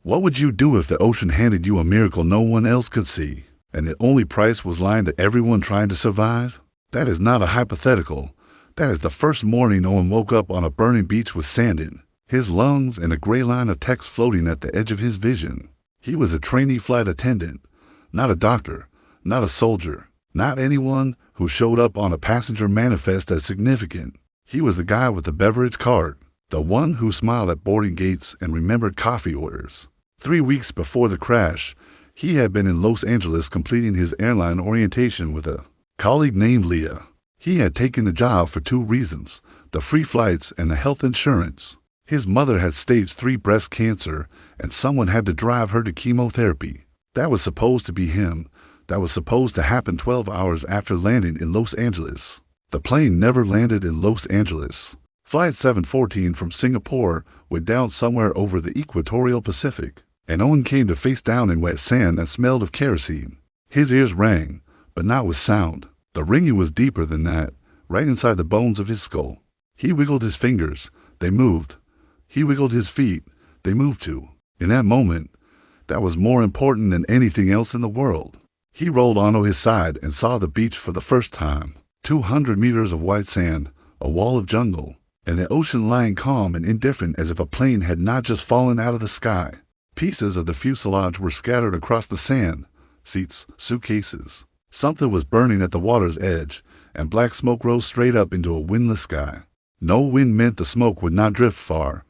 What would you do if the ocean handed you a miracle no one else could see, and the only price was lying to everyone trying to survive? That is not a hypothetical. That is the first morning Owen woke up on a burning beach with sand in his lungs and a gray line of text floating at the edge of his vision. He was a trainee flight attendant, not a doctor, not a soldier, not anyone who showed up on a passenger manifest as significant. He was the guy with the beverage cart, the one who smiled at boarding gates and remembered coffee orders. 3 weeks before the crash, he had been in Los Angeles completing his airline orientation with a colleague named Leah. He had taken the job for 2 reasons, the free flights and the health insurance. His mother had stage 3 breast cancer, and someone had to drive her to chemotherapy. That was supposed to be him. That was supposed to happen 12 hours after landing in Los Angeles. The plane never landed in Los Angeles. Flight 714 from Singapore went down somewhere over the equatorial Pacific, and Owen came to face down in wet sand that smelled of kerosene. His ears rang, but not with sound. The ringing was deeper than that, right inside the bones of his skull. He wiggled his fingers. They moved. He wiggled his feet. They moved too. In that moment, that was more important than anything else in the world. He rolled onto his side and saw the beach for the first time. 200 meters of white sand, a wall of jungle, and the ocean lying calm and indifferent as if a plane had not just fallen out of the sky. Pieces of the fuselage were scattered across the sand, seats, suitcases. Something was burning at the water's edge, and black smoke rose straight up into a windless sky. No wind meant the smoke would not drift far.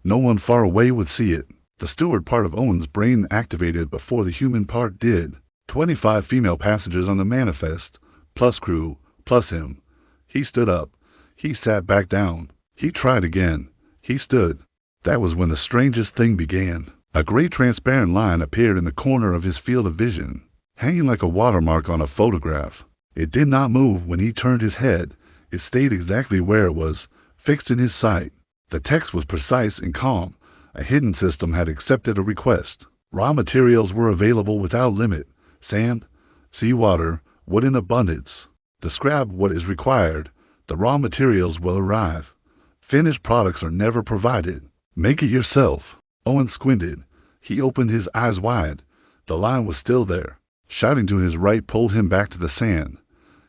No one far away would see it. The steward part of Owen's brain activated before the human part did. 25 female passengers on the manifest, plus crew, plus him. He stood up. He sat back down. He tried again. He stood. That was when the strangest thing began. A gray transparent line appeared in the corner of his field of vision, hanging like a watermark on a photograph. It did not move when he turned his head. It stayed exactly where it was, fixed in his sight. The text was precise and calm. A hidden system had accepted a request. Raw materials were available without limit. Sand, seawater, wood in abundance. Describe what is required. The raw materials will arrive. Finished products are never provided. Make it yourself. Owen squinted. He opened his eyes wide. The line was still there. Shouting to his right pulled him back to the sand.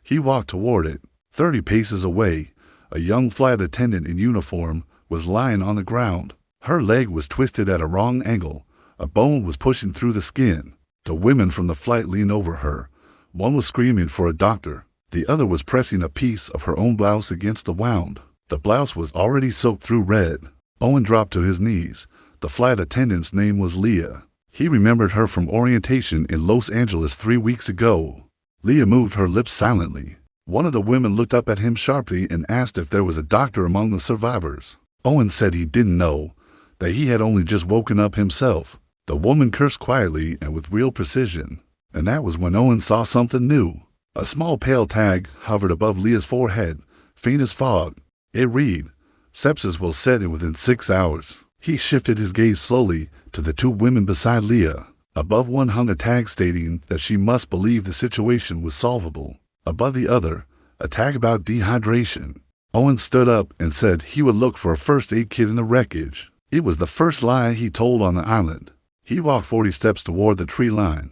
He walked toward it. 30 paces away, a young flight attendant in uniform was lying on the ground. Her leg was twisted at a wrong angle. A bone was pushing through the skin. The women from the flight leaned over her. One was screaming for a doctor. The other was pressing a piece of her own blouse against the wound. The blouse was already soaked through red. Owen dropped to his knees. The flight attendant's name was Leah. He remembered her from orientation in Los Angeles 3 weeks ago. Leah moved her lips silently. One of the women looked up at him sharply and asked if there was a doctor among the survivors. Owen said he didn't know, that he had only just woken up himself. The woman cursed quietly and with real precision. And that was when Owen saw something new. A small pale tag hovered above Leah's forehead, faint as fog. It read, "Sepsis will set in within 6 hours." He shifted his gaze slowly to the 2 women beside Leah. Above one hung a tag stating that she must believe the situation was solvable. Above the other, a tag about dehydration. Owen stood up and said he would look for a first aid kit in the wreckage. It was the first lie he told on the island. He walked 40 steps toward the tree line.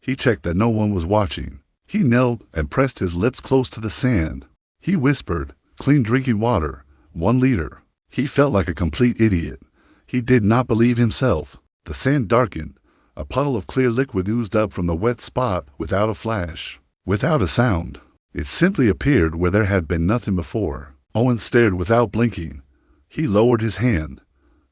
He checked that no one was watching. He knelt and pressed his lips close to the sand. He whispered, "Clean drinking water, 1 liter." He felt like a complete idiot. He did not believe himself. The sand darkened. A puddle of clear liquid oozed up from the wet spot without a flash, without a sound. It simply appeared where there had been nothing before. Owen stared without blinking. He lowered his hand.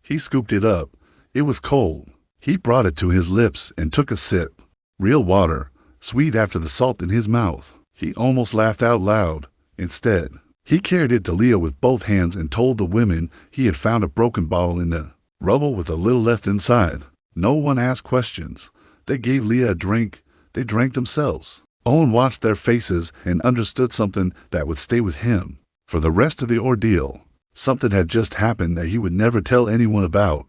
He scooped it up. It was cold. He brought it to his lips and took a sip. Real water, sweet after the salt in his mouth. He almost laughed out loud. Instead, he carried it to Leah with both hands and told the women he had found a broken bottle in the rubble with a little left inside. No one asked questions. They gave Leah a drink. They drank themselves. Owen watched their faces and understood something that would stay with him for the rest of the ordeal. Something had just happened that he would never tell anyone about.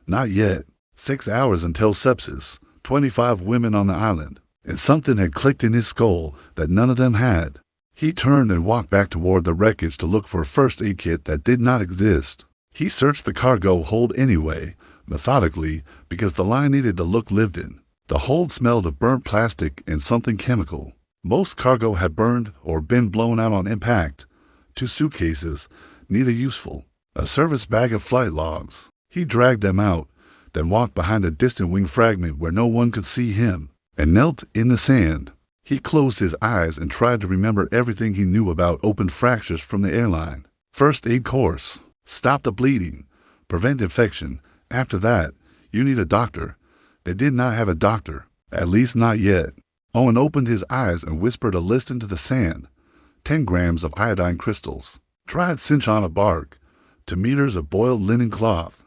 Not yet. 6 hours until sepsis. 25 women on the island. And something had clicked in his skull that none of them had. He turned and walked back toward the wreckage to look for a first aid kit that did not exist. He searched the cargo hold anyway, methodically, because the line needed to look lived in. The hold smelled of burnt plastic and something chemical. Most cargo had burned or been blown out on impact. 2 suitcases, neither useful. A service bag of flight logs. He dragged them out, then walked behind a distant wing fragment where no one could see him, and knelt in the sand. He closed his eyes and tried to remember everything he knew about open fractures from the airline. First aid course. Stop the bleeding. Prevent infection. After that, you need a doctor. They did not have a doctor, at least not yet. Owen opened his eyes and whispered a list into the sand. 10 grams of iodine crystals, dried cinchona bark, 2 meters of boiled linen cloth,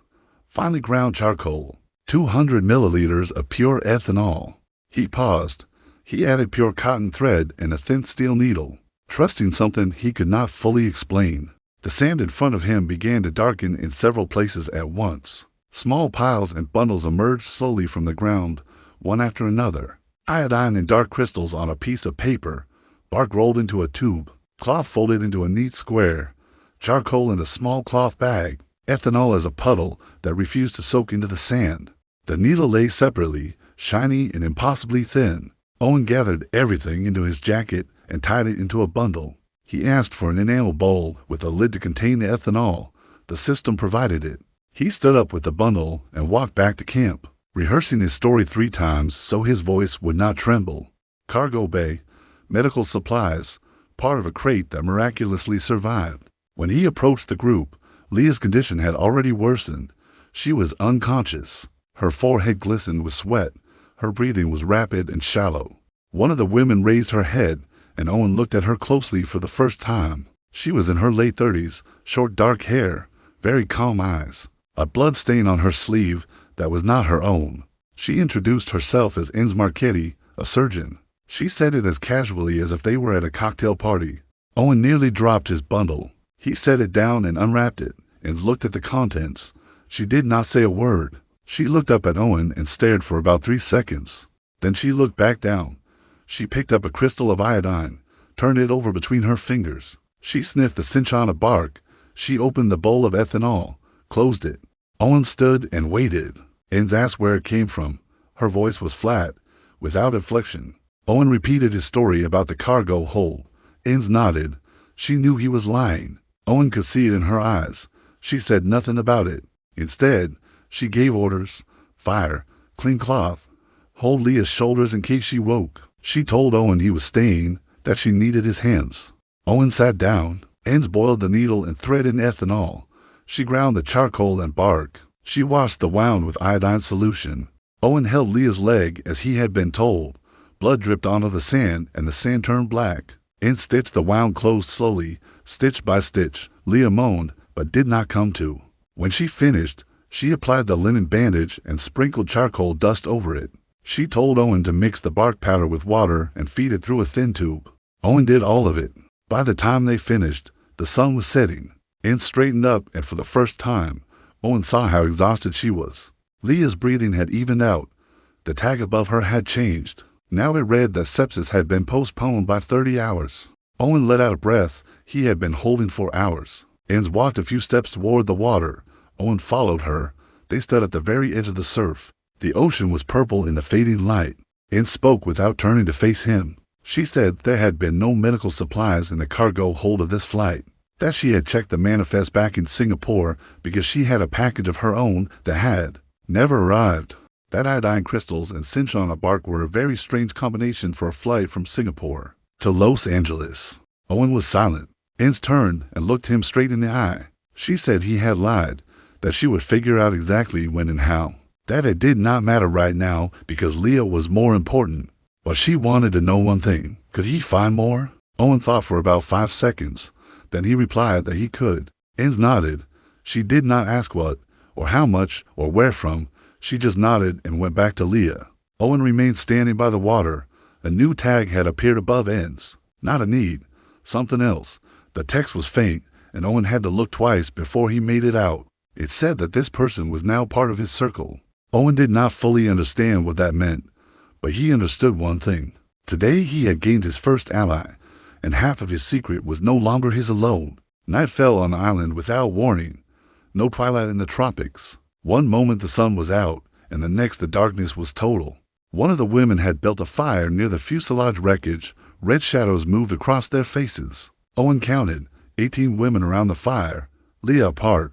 finely ground charcoal, 200 milliliters of pure ethanol. He paused. He added pure cotton thread and a thin steel needle, trusting something he could not fully explain. The sand in front of him began to darken in several places at once. Small piles and bundles emerged slowly from the ground, one after another. Iodine in dark crystals on a piece of paper, bark rolled into a tube, cloth folded into a neat square, charcoal in a small cloth bag, ethanol as a puddle that refused to soak into the sand. The needle lay separately, shiny and impossibly thin. Owen gathered everything into his jacket and tied it into a bundle. He asked for an enamel bowl with a lid to contain the ethanol. The system provided it. He stood up with the bundle and walked back to camp, rehearsing his story 3 times so his voice would not tremble. Cargo bay, medical supplies, part of a crate that miraculously survived. When he approached the group, Leah's condition had already worsened. She was unconscious. Her forehead glistened with sweat. Her breathing was rapid and shallow. One of the women raised her head, and Owen looked at her closely for the first time. She was in her late 30s, short dark hair, very calm eyes, a blood stain on her sleeve that was not her own. She introduced herself as Enz Marchetti, a surgeon. She said it as casually as if they were at a cocktail party. Owen nearly dropped his bundle. He set it down and unwrapped it, and looked at the contents. She did not say a word. She looked up at Owen and stared for about 3 seconds. Then she looked back down. She picked up a crystal of iodine, turned it over between her fingers. She sniffed the cinchona bark. She opened the bowl of ethanol, closed it. Owen stood and waited. Enz asked where it came from. Her voice was flat, without inflection. Owen repeated his story about the cargo hold. Enz nodded. She knew he was lying. Owen could see it in her eyes. She said nothing about it. Instead, she gave orders. Fire, clean cloth, hold Leah's shoulders in case she woke. She told Owen he was staying, that she needed his hands. Owen sat down. Enz boiled the needle and thread in ethanol. She ground the charcoal and bark. She washed the wound with iodine solution. Owen held Leah's leg as he had been told. Blood dripped onto the sand, and the sand turned black. Enz stitched the wound closed slowly, stitch by stitch. Leah moaned, but did not come to. When she finished, she applied the linen bandage and sprinkled charcoal dust over it. She told Owen to mix the bark powder with water and feed it through a thin tube. Owen did all of it. By the time they finished, the sun was setting. Enz straightened up, and for the first time, Owen saw how exhausted she was. Leah's breathing had evened out. The tag above her had changed. Now it read that sepsis had been postponed by 30 hours. Owen let out a breath he had been holding for hours. Enz walked a few steps toward the water. Owen followed her. They stood at the very edge of the surf. The ocean was purple in the fading light. Enz spoke without turning to face him. She said there had been no medical supplies in the cargo hold of this flight, that she had checked the manifest back in Singapore because she had a package of her own that had never arrived. That iodine crystals and cinchona bark were a very strange combination for a flight from Singapore to Los Angeles. Owen was silent. Enz turned and looked him straight in the eye. She said he had lied, that she would figure out exactly when and how, that it did not matter right now because Leah was more important. But she wanted to know one thing. Could he find more? Owen thought for about 5 seconds. Then he replied that he could. Enz nodded. She did not ask what, or how much, or where from. She just nodded and went back to Leah. Owen remained standing by the water. A new tag had appeared above Enz. Not a need. Something else. The text was faint, and Owen had to look twice before he made it out. It said that this person was now part of his circle. Owen did not fully understand what that meant, but he understood one thing. Today he had gained his first ally, and half of his secret was no longer his alone. Night fell on the island without warning. No twilight in the tropics. One moment the sun was out, and the next the darkness was total. One of the women had built a fire near the fuselage wreckage. Red shadows moved across their faces. Owen counted 18 women around the fire, Leah apart,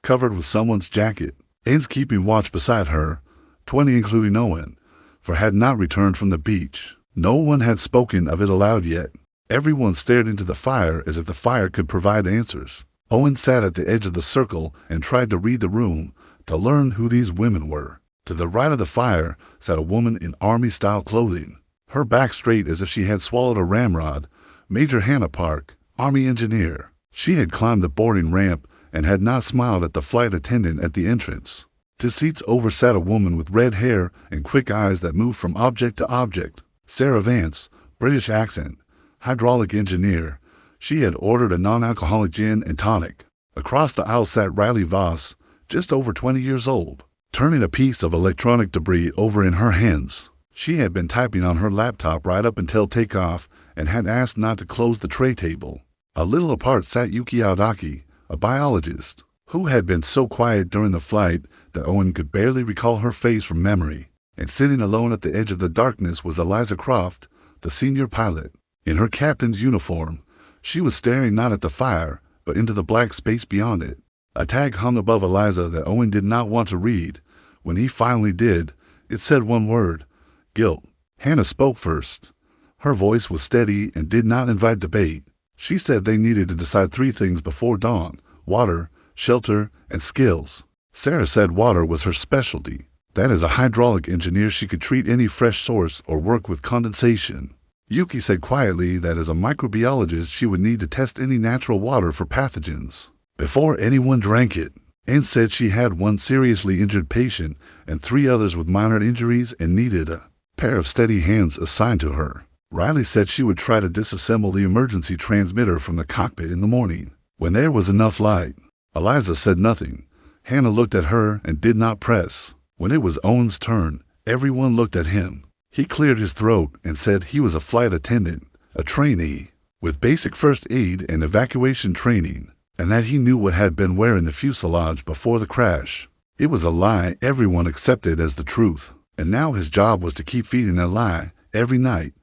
covered with someone's jacket. Ains keeping watch beside her, 20 including Owen, for had not returned from the beach. No one had spoken of it aloud yet. Everyone stared into the fire as if the fire could provide answers. Owen sat at the edge of the circle and tried to read the room, to learn who these women were. To the right of the fire sat a woman in army-style clothing, her back straight as if she had swallowed a ramrod. Major Hannah Park, Army engineer. She had climbed the boarding ramp and had not smiled at the flight attendant at the entrance. To seats over sat a woman with red hair and quick eyes that moved from object to object. Sarah Vance, British accent, hydraulic engineer. She had ordered a non-alcoholic gin and tonic. Across the aisle sat Riley Voss, just over 20 years old, turning a piece of electronic debris over in her hands. She had been typing on her laptop right up until takeoff and had asked not to close the tray table. A little apart sat Yuki Aodaki, a biologist, who had been so quiet during the flight that Owen could barely recall her face from memory. And sitting alone at the edge of the darkness was Eliza Croft, the senior pilot. In her captain's uniform, she was staring not at the fire, but into the black space beyond it. A tag hung above Eliza that Owen did not want to read. When he finally did, it said one word: guilt. Hannah spoke first. Her voice was steady and did not invite debate. She said they needed to decide 3 things before dawn: water, shelter, and skills. Sarah said water was her specialty. That as a hydraulic engineer she could treat any fresh source or work with condensation. Yuki said quietly that as a microbiologist she would need to test any natural water for pathogens before anyone drank it. Anne said she had 1 seriously injured patient and 3 others with minor injuries and needed a pair of steady hands assigned to her. Riley said she would try to disassemble the emergency transmitter from the cockpit in the morning, when there was enough light. Eliza said nothing. Hannah looked at her and did not press. When it was Owen's turn, everyone looked at him. He cleared his throat and said he was a flight attendant, a trainee, with basic first aid and evacuation training, and that he knew what had been wearing the fuselage before the crash. It was a lie everyone accepted as the truth, and now his job was to keep feeding that lie every night,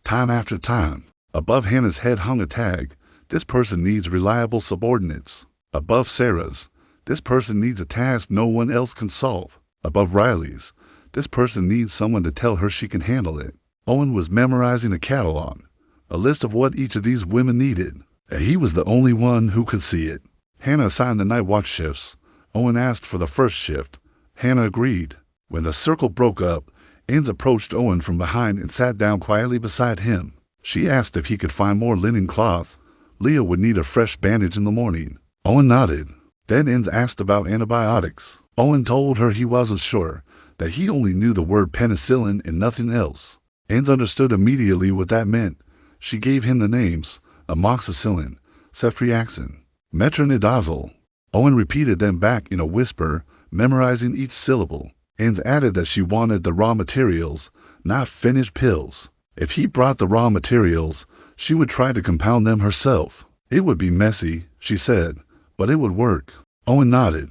time after time. Above Hannah's head hung a tag: this person needs reliable subordinates. Above Sarah's: this person needs a task no one else can solve. Above Riley's: this person needs someone to tell her she can handle it. Owen was memorizing a catalog, a list of what each of these women needed, and he was the only one who could see it. Hannah assigned the night watch shifts. Owen asked for the first shift. Hannah agreed. When the circle broke up, Ains approached Owen from behind and sat down quietly beside him. She asked if he could find more linen cloth. Leah would need a fresh bandage in the morning. Owen nodded. Then Ains asked about antibiotics. Owen told her he wasn't sure, that he only knew the word penicillin and nothing else. Ains understood immediately what that meant. She gave him the names: amoxicillin, ceftriaxone, metronidazole. Owen repeated them back in a whisper, memorizing each syllable. Ains added that she wanted the raw materials, not finished pills. If he brought the raw materials, she would try to compound them herself. It would be messy, she said, but it would work. Owen nodded.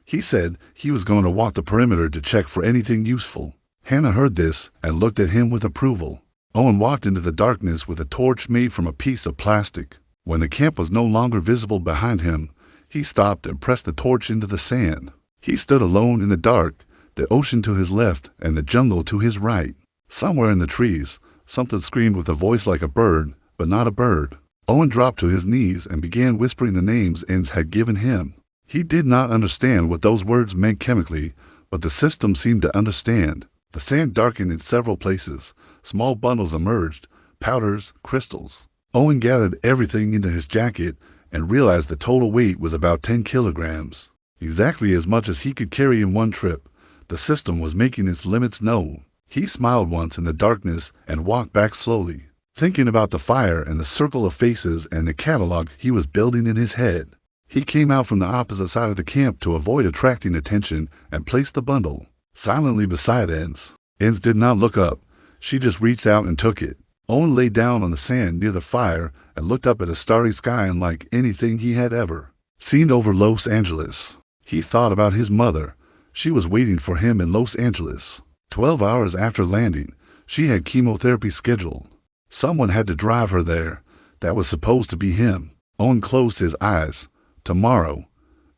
He said he was going to walk the perimeter to check for anything useful. Hannah heard this and looked at him with approval. Owen walked into the darkness with a torch made from a piece of plastic. When the camp was no longer visible behind him, he stopped and pressed the torch into the sand. He stood alone in the dark, the ocean to his left and the jungle to his right. Somewhere in the trees, something screamed with a voice like a bird, but not a bird. Owen dropped to his knees and began whispering the names Ains had given him. He did not understand what those words meant chemically, but the system seemed to understand. The sand darkened in several places. Small bundles emerged, powders, crystals. Owen gathered everything into his jacket and realized the total weight was about 10 kilograms. Exactly as much as he could carry in one trip. The system was making its limits known. He smiled once in the darkness and walked back slowly, thinking about the fire and the circle of faces and the catalog he was building in his head. He came out from the opposite side of the camp to avoid attracting attention and placed the bundle silently beside Ains. Ains did not look up. She just reached out and took it. Owen lay down on the sand near the fire and looked up at a starry sky unlike anything he had ever seen over Los Angeles. He thought about his mother. She was waiting for him in Los Angeles. 12 hours after landing, she had chemotherapy scheduled. Someone had to drive her there. That was supposed to be him. Owen closed his eyes. Tomorrow.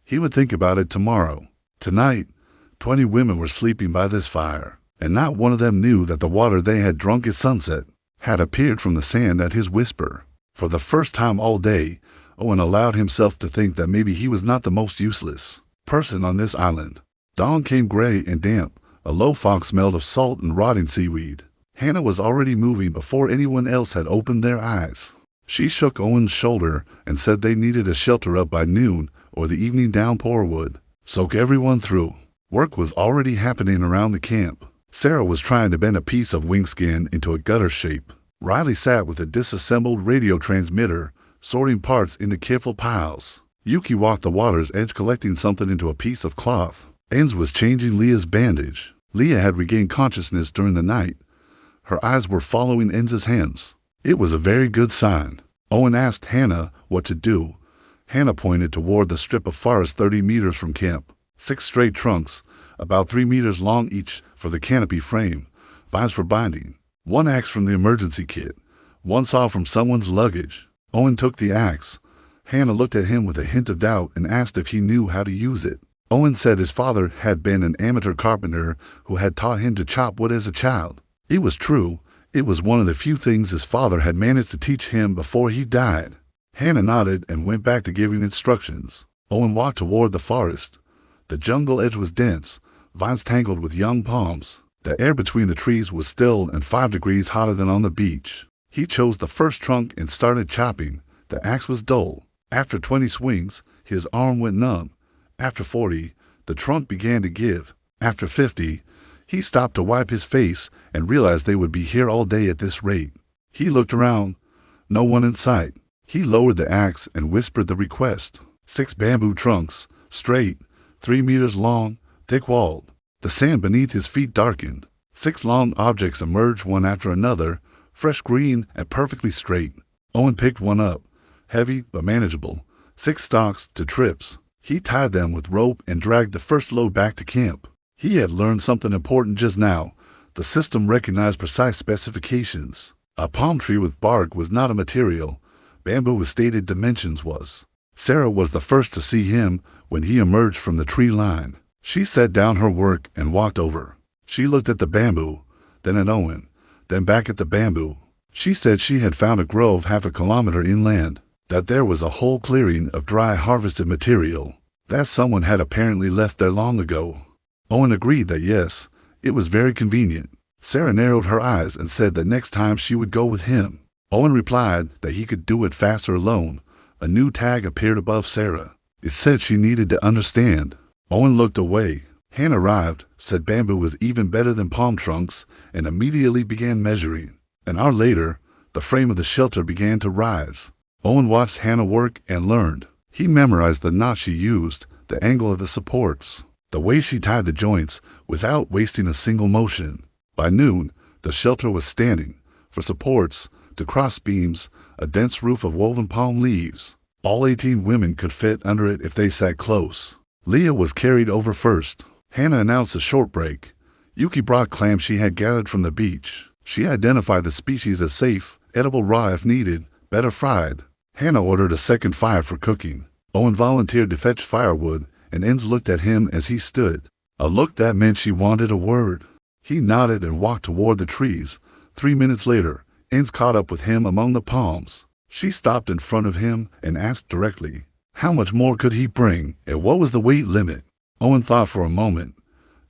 He would think about it tomorrow. Tonight, 20 women were sleeping by this fire, and not one of them knew that the water they had drunk at sunset had appeared from the sand at his whisper. For the first time all day, Owen allowed himself to think that maybe he was not the most useless person on this island. Dawn came gray and damp. A low fog smelled of salt and rotting seaweed. Hannah was already moving before anyone else had opened their eyes. She shook Owen's shoulder and said they needed a shelter up by noon or the evening downpour would soak everyone through. Work was already happening around the camp. Sarah was trying to bend a piece of wingskin into a gutter shape. Riley sat with a disassembled radio transmitter, sorting parts into careful piles. Yuki walked the water's edge collecting something into a piece of cloth. Enz was changing Leah's bandage. Leah had regained consciousness during the night. Her eyes were following Enz's hands. It was a very good sign. Owen asked Hannah what to do. Hannah pointed toward the strip of forest 30 meters from camp. 6 straight trunks, about 3 meters long each, for the canopy frame, vines for binding. 1 axe from the emergency kit. 1 saw from someone's luggage. Owen took the axe. Hannah looked at him with a hint of doubt and asked if he knew how to use it. Owen said his father had been an amateur carpenter who had taught him to chop wood as a child. It was true. It was one of the few things his father had managed to teach him before he died. Hannah nodded and went back to giving instructions. Owen walked toward the forest. The jungle edge was dense, vines tangled with young palms. The air between the trees was still and 5 degrees hotter than on the beach. He chose the first trunk and started chopping. The axe was dull. After 20 swings, his arm went numb. After 40, the trunk began to give. After 50, he stopped to wipe his face and realized they would be here all day at this rate. He looked around. No one in sight. He lowered the axe and whispered the request. 6 bamboo trunks, straight, 3 meters long, thick-walled. The sand beneath his feet darkened. 6 long objects emerged one after another, fresh green and perfectly straight. Owen picked one up, heavy but manageable. 6 stalks to trips. He tied them with rope and dragged the first load back to camp. He had learned something important just now. The system recognized precise specifications. A palm tree with bark was not a material. Bamboo with stated dimensions was. Sarah was the first to see him when he emerged from the tree line. She set down her work and walked over. She looked at the bamboo, then at Owen, then back at the bamboo. She said she had found a grove half a kilometer inland, that there was a whole clearing of dry harvested material, that someone had apparently left there long ago. Owen agreed that yes, it was very convenient. Sarah narrowed her eyes and said that next time she would go with him. Owen replied that he could do it faster alone. A new tag appeared above Sarah. It said she needed to understand. Owen looked away. Hannah arrived, said bamboo was even better than palm trunks, and immediately began measuring. An hour later, the frame of the shelter began to rise. Owen watched Hannah work and learned. He memorized the knot she used, the angle of the supports, the way she tied the joints without wasting a single motion. By noon, the shelter was standing. For supports, to cross beams, a dense roof of woven palm leaves. All 18 women could fit under it if they sat close. Leah was carried over first. Hannah announced a short break. Yuki brought clams she had gathered from the beach. She identified the species as safe, edible raw if needed, better fried. Hannah ordered a second fire for cooking. Owen volunteered to fetch firewood, and Enz looked at him as he stood. A look that meant she wanted a word. He nodded and walked toward the trees. 3 minutes later, Enz caught up with him among the palms. She stopped in front of him and asked directly, how much more could he bring, and what was the weight limit? Owen thought for a moment.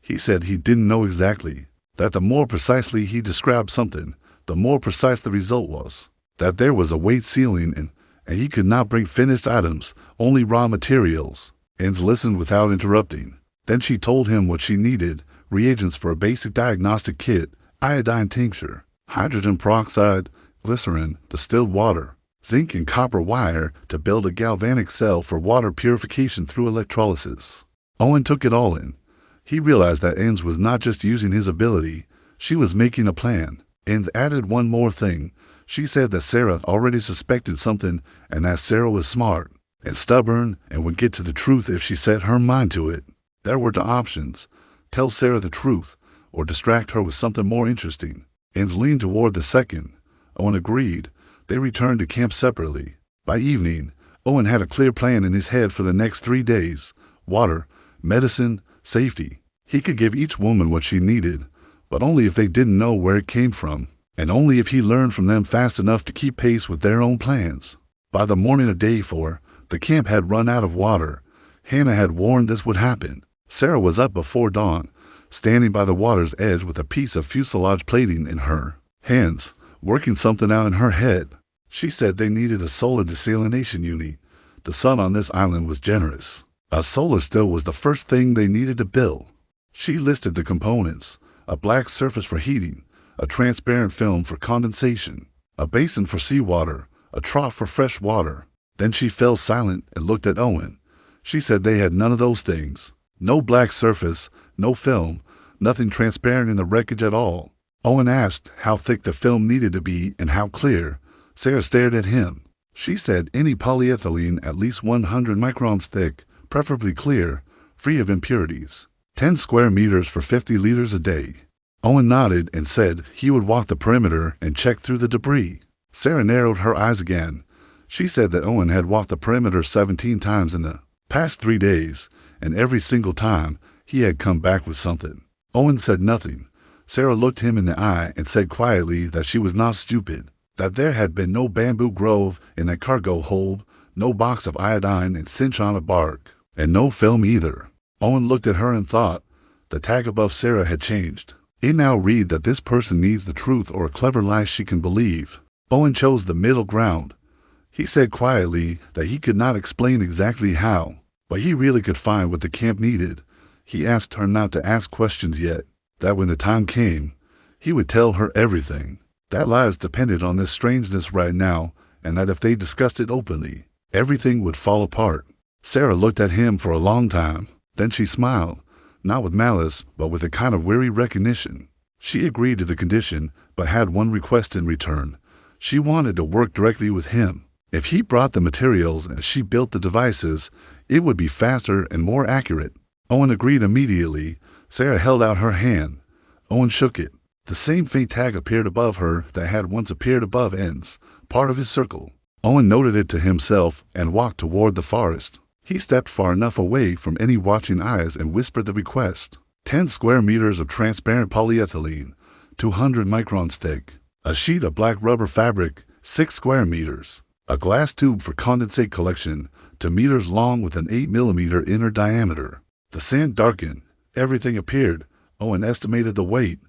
He said he didn't know exactly, that the more precisely he described something, the more precise the result was, that there was a weight ceiling and he could not bring finished items, only raw materials. Enz listened without interrupting. Then she told him what she needed, reagents for a basic diagnostic kit, iodine tincture, hydrogen peroxide, glycerin, distilled water, zinc and copper wire to build a galvanic cell for water purification through electrolysis. Owen took it all in. He realized that Enz was not just using his ability, she was making a plan. Enz added one more thing. She said that Sarah already suspected something and that Sarah was smart and stubborn and would get to the truth if she set her mind to it. There were 2 options. tell Sarah the truth, or distract her with something more interesting. Ends leaned toward the second. Owen agreed. They returned to camp separately. By evening, Owen had a clear plan in his head for the next 3 days: water, medicine, safety. He could give each woman what she needed, but only if they didn't know where it came from, and only if he learned from them fast enough to keep pace with their own plans. By the morning of day 4, the camp had run out of water. Hannah had warned this would happen. Sarah was up before dawn, standing by the water's edge with a piece of fuselage plating in her hands, working something out in her head. She said they needed a solar desalination unit. The sun on this island was generous. A solar still was the first thing they needed to build. She listed the components: a black surface for heating, a transparent film for condensation, a basin for seawater, a trough for fresh water. Then she fell silent and looked at Owen. She said they had none of those things. No black surface, no film, nothing transparent in the wreckage at all. Owen asked how thick the film needed to be and how clear. Sarah stared at him. She said any polyethylene at least 100 microns thick, preferably clear, free of impurities. 10 square meters for 50 liters a day. Owen nodded and said he would walk the perimeter and check through the debris. Sarah narrowed her eyes again. She said that Owen had walked the perimeter 17 times in the past 3 days, and every single time he had come back with something. Owen said nothing. Sarah looked him in the eye and said quietly that she was not stupid, that there had been no bamboo grove in that cargo hold, no box of iodine and cinchona bark, and no film either. Owen looked at her and thought. The tag above Sarah had changed. It now read that this person needs the truth or a clever lie she can believe. Owen chose the middle ground. He said quietly that he could not explain exactly how, but he really could find what the camp needed. He asked her not to ask questions yet, that when the time came, he would tell her everything. That lives depended on this strangeness right now, and that if they discussed it openly, everything would fall apart. Sarah looked at him for a long time. Then she smiled, not with malice, but with a kind of weary recognition. She agreed to the condition, but had one request in return. She wanted to work directly with him. If he brought the materials and she built the devices, it would be faster and more accurate. Owen agreed immediately. Sarah held out her hand. Owen shook it. The same faint tag appeared above her that had once appeared above Ends, part of his circle. Owen noted it to himself and walked toward the forest. He stepped far enough away from any watching eyes and whispered the request. 10 square meters of transparent polyethylene, 200 microns thick. A sheet of black rubber fabric, 6 square meters. A glass tube for condensate collection, 2 meters long with an 8mm inner diameter. The sand darkened. Everything appeared. Owen estimated the weight.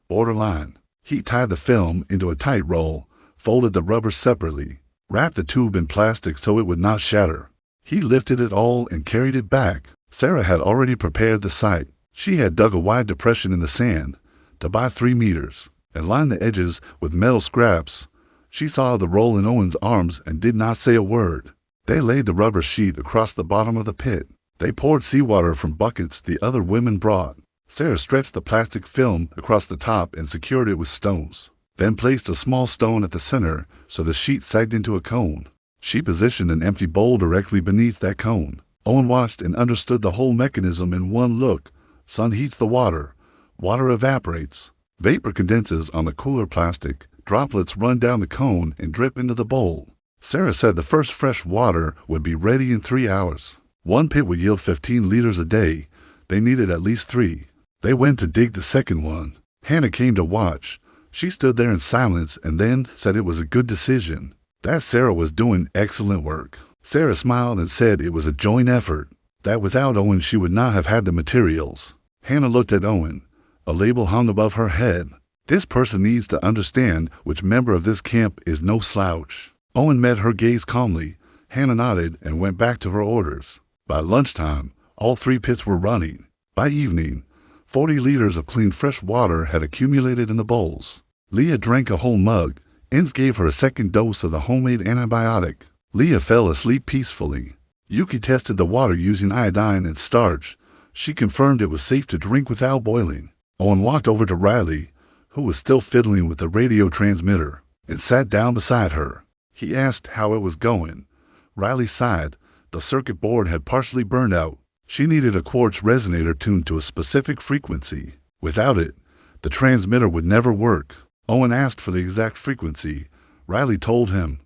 Borderline. He tied the film into a tight roll, folded the rubber separately, wrapped the tube in plastic so it would not shatter. He lifted it all and carried it back. Sarah had already prepared the site. She had dug a wide depression in the sand, to by 3 meters, and lined the edges with metal scraps. She saw the roll in Owen's arms and did not say a word. They laid the rubber sheet across the bottom of the pit. They poured seawater from buckets the other women brought. Sarah stretched the plastic film across the top and secured it with stones, then placed a small stone at the center so the sheet sagged into a cone. She positioned an empty bowl directly beneath that cone. Owen watched and understood the whole mechanism in one look. Sun heats the water. Water evaporates. Vapor condenses on the cooler plastic. Droplets run down the cone and drip into the bowl. Sarah said the first fresh water would be ready in 3 hours. One pit would yield 15 liters a day. They needed at least 3. They went to dig the second one. Hannah came to watch. She stood there in silence and then said it was a good decision, that Sarah was doing excellent work. Sarah smiled and said it was a joint effort, that without Owen she would not have had the materials. Hannah looked at Owen. A label hung above her head. This person needs to understand which member of this camp is no slouch. Owen met her gaze calmly. Hannah nodded and went back to her orders. By lunchtime, all 3 pits were running. By evening, 40 liters of clean fresh water had accumulated in the bowls. Leah drank a whole mug. Ends gave her a second dose of the homemade antibiotic. Leah fell asleep peacefully. Yuki tested the water using iodine and starch. She confirmed it was safe to drink without boiling. Owen walked over to Riley, who was still fiddling with the radio transmitter, and sat down beside her. He asked how it was going. Riley sighed. The circuit board had partially burned out. She needed a quartz resonator tuned to a specific frequency. Without it, the transmitter would never work. Owen asked for the exact frequency. Riley told him.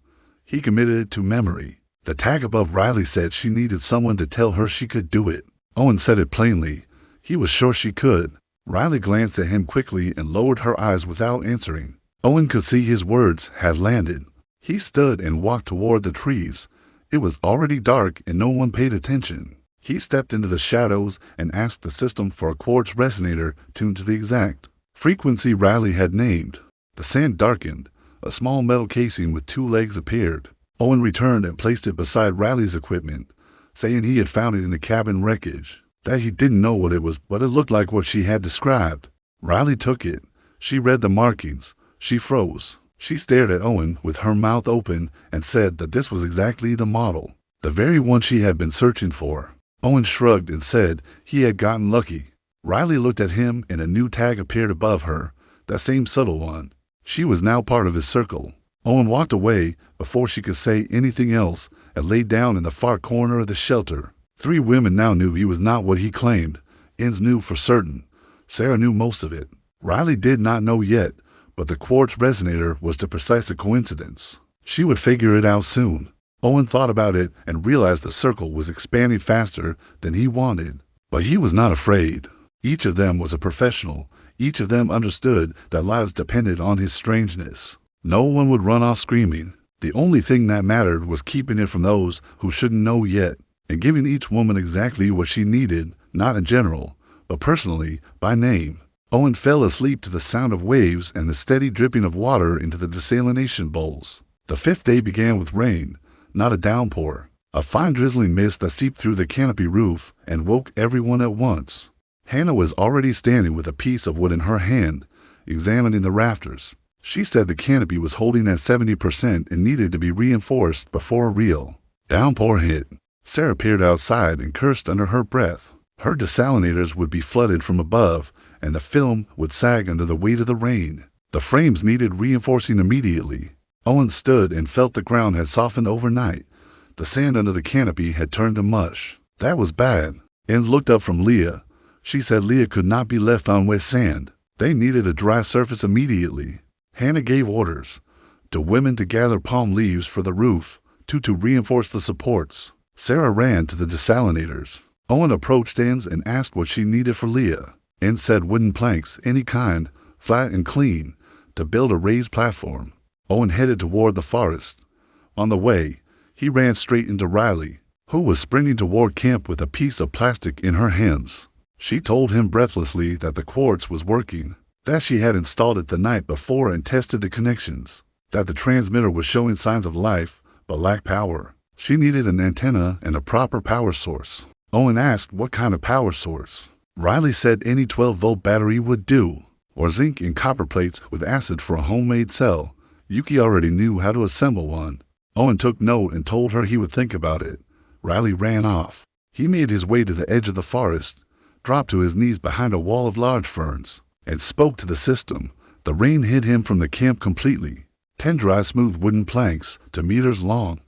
He committed it to memory. The tag above Riley said she needed someone to tell her she could do it. Owen said it plainly. He was sure she could. Riley glanced at him quickly and lowered her eyes without answering. Owen could see his words had landed. He stood and walked toward the trees. It was already dark and no one paid attention. He stepped into the shadows and asked the system for a quartz resonator tuned to the exact frequency Riley had named. The sand darkened. A small metal casing with 2 legs appeared. Owen returned and placed it beside Riley's equipment, saying he had found it in the cabin wreckage, that he didn't know what it was, but it looked like what she had described. Riley took it. She read the markings. She froze. She stared at Owen with her mouth open and said that this was exactly the model, the very one she had been searching for. Owen shrugged and said he had gotten lucky. Riley looked at him and a new tag appeared above her, that same subtle one. She was now part of his circle. Owen walked away before she could say anything else and lay down in the far corner of the shelter. 3 women now knew he was not what he claimed. Inns knew for certain. Sarah knew most of it. Riley did not know yet, but the quartz resonator was too precise a coincidence. She would figure it out soon. Owen thought about it and realized the circle was expanding faster than he wanted. But he was not afraid. Each of them was a professional. Each of them understood that lives depended on his strangeness. No one would run off screaming. The only thing that mattered was keeping it from those who shouldn't know yet, and giving each woman exactly what she needed, not in general, but personally, by name. Owen fell asleep to the sound of waves and the steady dripping of water into the desalination bowls. The 5th day began with rain, not a downpour, a fine drizzling mist that seeped through the canopy roof and woke everyone at once. Hannah was already standing with a piece of wood in her hand, examining the rafters. She said the canopy was holding at 70% and needed to be reinforced before a real downpour hit. Sarah peered outside and cursed under her breath. Her desalinators would be flooded from above, and the film would sag under the weight of the rain. The frames needed reinforcing immediately. Owen stood and felt the ground had softened overnight. The sand under the canopy had turned to mush. That was bad. Enz looked up from Leah. She said Leah could not be left on wet sand. They needed a dry surface immediately. Hannah gave orders to women to gather palm leaves for the roof, to reinforce the supports. Sarah ran to the desalinators. Owen approached Enz and asked what she needed for Leah. Enz said wooden planks, any kind, flat and clean, to build a raised platform. Owen headed toward the forest. On the way, he ran straight into Riley, who was sprinting toward camp with a piece of plastic in her hands. She told him breathlessly that the quartz was working, that she had installed it the night before and tested the connections, that the transmitter was showing signs of life but lacked power. She needed an antenna and a proper power source. Owen asked what kind of power source. Riley said any 12-volt battery would do, or zinc and copper plates with acid for a homemade cell. Yuki already knew how to assemble one. Owen took note and told her he would think about it. Riley ran off. He made his way to the edge of the forest, dropped to his knees behind a wall of large ferns, and spoke to the system. The rain hid him from the camp completely. 10 dry smooth wooden planks, 2 meters long,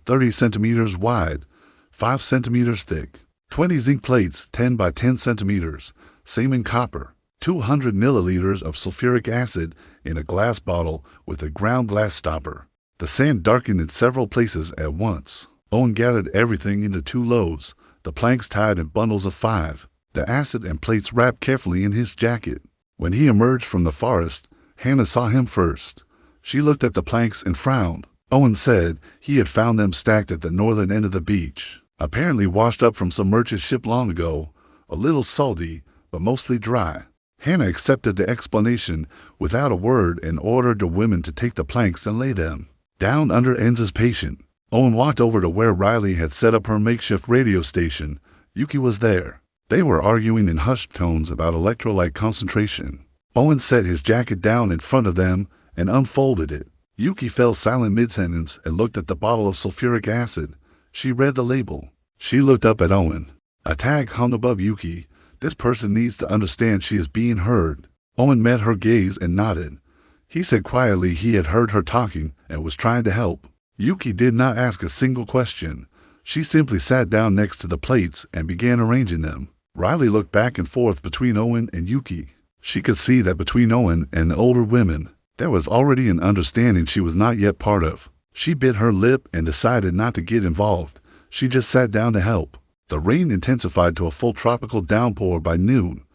30 centimeters wide, 5 centimeters thick. 20 zinc plates, 10 by 10 centimeters, same in copper. 200 milliliters of sulfuric acid in a glass bottle with a ground glass stopper. The sand darkened in several places at once. Owen gathered everything into 2 loads, the planks tied in bundles of 5, the acid and plates wrapped carefully in his jacket. When he emerged from the forest, Hannah saw him first. She looked at the planks and frowned. Owen said he had found them stacked at the northern end of the beach, apparently washed up from some merchant ship long ago, a little salty, but mostly dry. Hannah accepted the explanation without a word and ordered the women to take the planks and lay them down under Enz's patient. Owen walked over to where Riley had set up her makeshift radio station. Yuki was there. They were arguing in hushed tones about electrolyte concentration. Owen set his jacket down in front of them and unfolded it. Yuki fell silent mid-sentence and looked at the bottle of sulfuric acid. She read the label. She looked up at Owen. A tag hung above Yuki. This person needs to understand she is being heard. Owen met her gaze and nodded. He said quietly he had heard her talking and was trying to help. Yuki did not ask a single question. She simply sat down next to the plates and began arranging them. Riley looked back and forth between Owen and Yuki. She could see that between Owen and the older women, there was already an understanding she was not yet part of. She bit her lip and decided not to get involved. She just sat down to help. The rain intensified to a full tropical downpour by noon.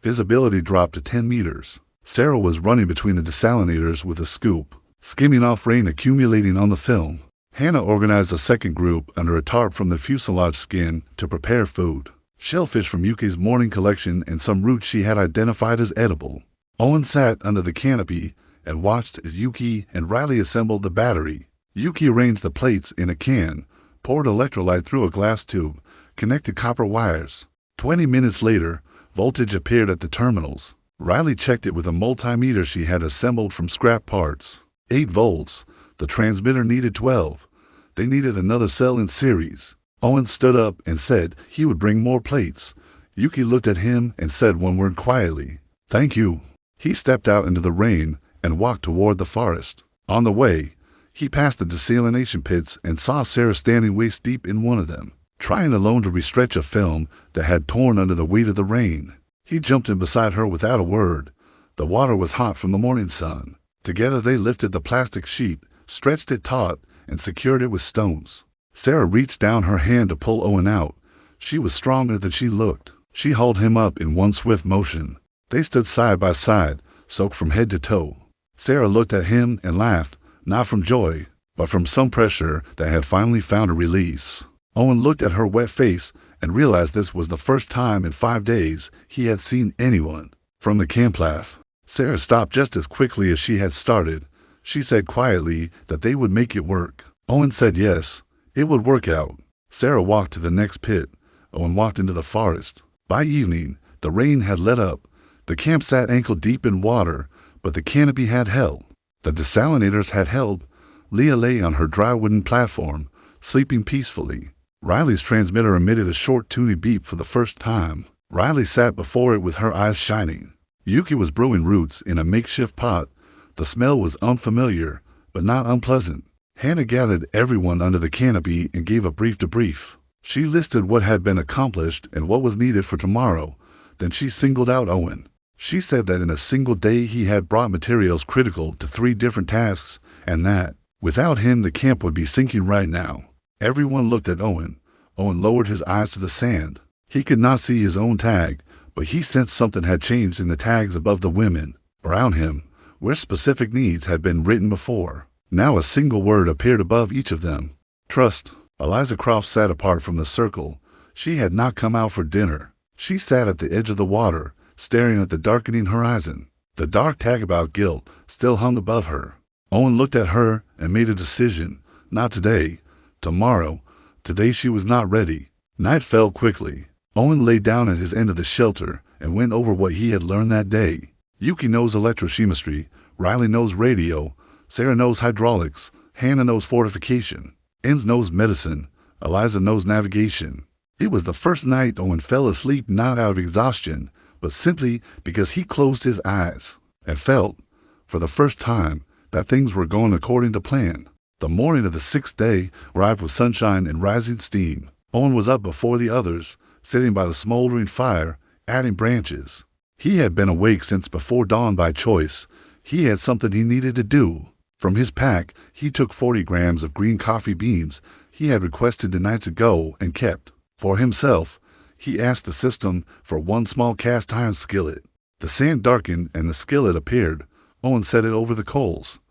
Visibility dropped to 10 meters. Sarah was running between the desalinators with a scoop, skimming off rain accumulating on the film. Hannah organized a second group under a tarp from the fuselage skin to prepare food. Shellfish from Yuki's morning collection and some roots she had identified as edible. Owen sat under the canopy and watched as Yuki and Riley assembled the battery. Yuki arranged the plates in a can, poured electrolyte through a glass tube, connected copper wires. 20 minutes later, voltage appeared at the terminals. Riley checked it with a multimeter she had assembled from scrap parts. 8 volts. The transmitter needed 12. They needed another cell in series. Owen stood up and said he would bring more plates. Yuki looked at him and said one word quietly, "Thank you." He stepped out into the rain and walked toward the forest. On the way, he passed the desalination pits and saw Sarah standing waist deep in one of them, trying alone to restretch a film that had torn under the weight of the rain. He jumped in beside her without a word. The water was hot from the morning sun. Together they lifted the plastic sheet, stretched it taut, and secured it with stones. Sarah reached down her hand to pull Owen out. She was stronger than she looked. She hauled him up in one swift motion. They stood side by side, soaked from head to toe. Sarah looked at him and laughed, not from joy, but from some pressure that had finally found a release. Owen looked at her wet face and realized this was the first time in 5 days he had seen anyone. From the camp laugh, Sarah stopped just as quickly as she had started. She said quietly that they would make it work. Owen said yes, it would work out. Sarah walked to the next pit. Owen walked into the forest. By evening, the rain had let up. The camp sat ankle deep in water, but the canopy had held. The desalinators had held. Leah lay on her dry wooden platform, sleeping peacefully. Riley's transmitter emitted a short toony beep for the first time. Riley sat before it with her eyes shining. Yuki was brewing roots in a makeshift pot. The smell was unfamiliar, but not unpleasant. Hannah gathered everyone under the canopy and gave a brief debrief. She listed what had been accomplished and what was needed for tomorrow. Then she singled out Owen. She said that in a single day he had brought materials critical to 3 different tasks, and that, without him, the camp would be sinking right now. Everyone looked at Owen. Owen lowered his eyes to the sand. He could not see his own tag, but he sensed something had changed in the tags above the women. Around him, where specific needs had been written before, now a single word appeared above each of them. Trust. Eliza Croft sat apart from the circle. She had not come out for dinner. She sat at the edge of the water, staring at the darkening horizon. The dark tag about guilt still hung above her. Owen looked at her and made a decision. Not today. Tomorrow. Today she was not ready. Night fell quickly. Owen lay down at his end of the shelter and went over what he had learned that day. Yuki knows electrochemistry. Riley knows radio. Sarah knows hydraulics. Hannah knows fortification. Enz knows medicine. Eliza knows navigation. It was the first night Owen fell asleep not out of exhaustion, but simply because he closed his eyes and felt, for the first time, that things were going according to plan. The morning of the 6th day arrived with sunshine and rising steam. Owen was up before the others, sitting by the smoldering fire, adding branches. He had been awake since before dawn by choice. He had something he needed to do. From his pack, he took 40 grams of green coffee beans he had requested the nights ago and kept. For himself, he asked the system for 1 small cast iron skillet. The sand darkened and the skillet appeared. Owen set it over the coals.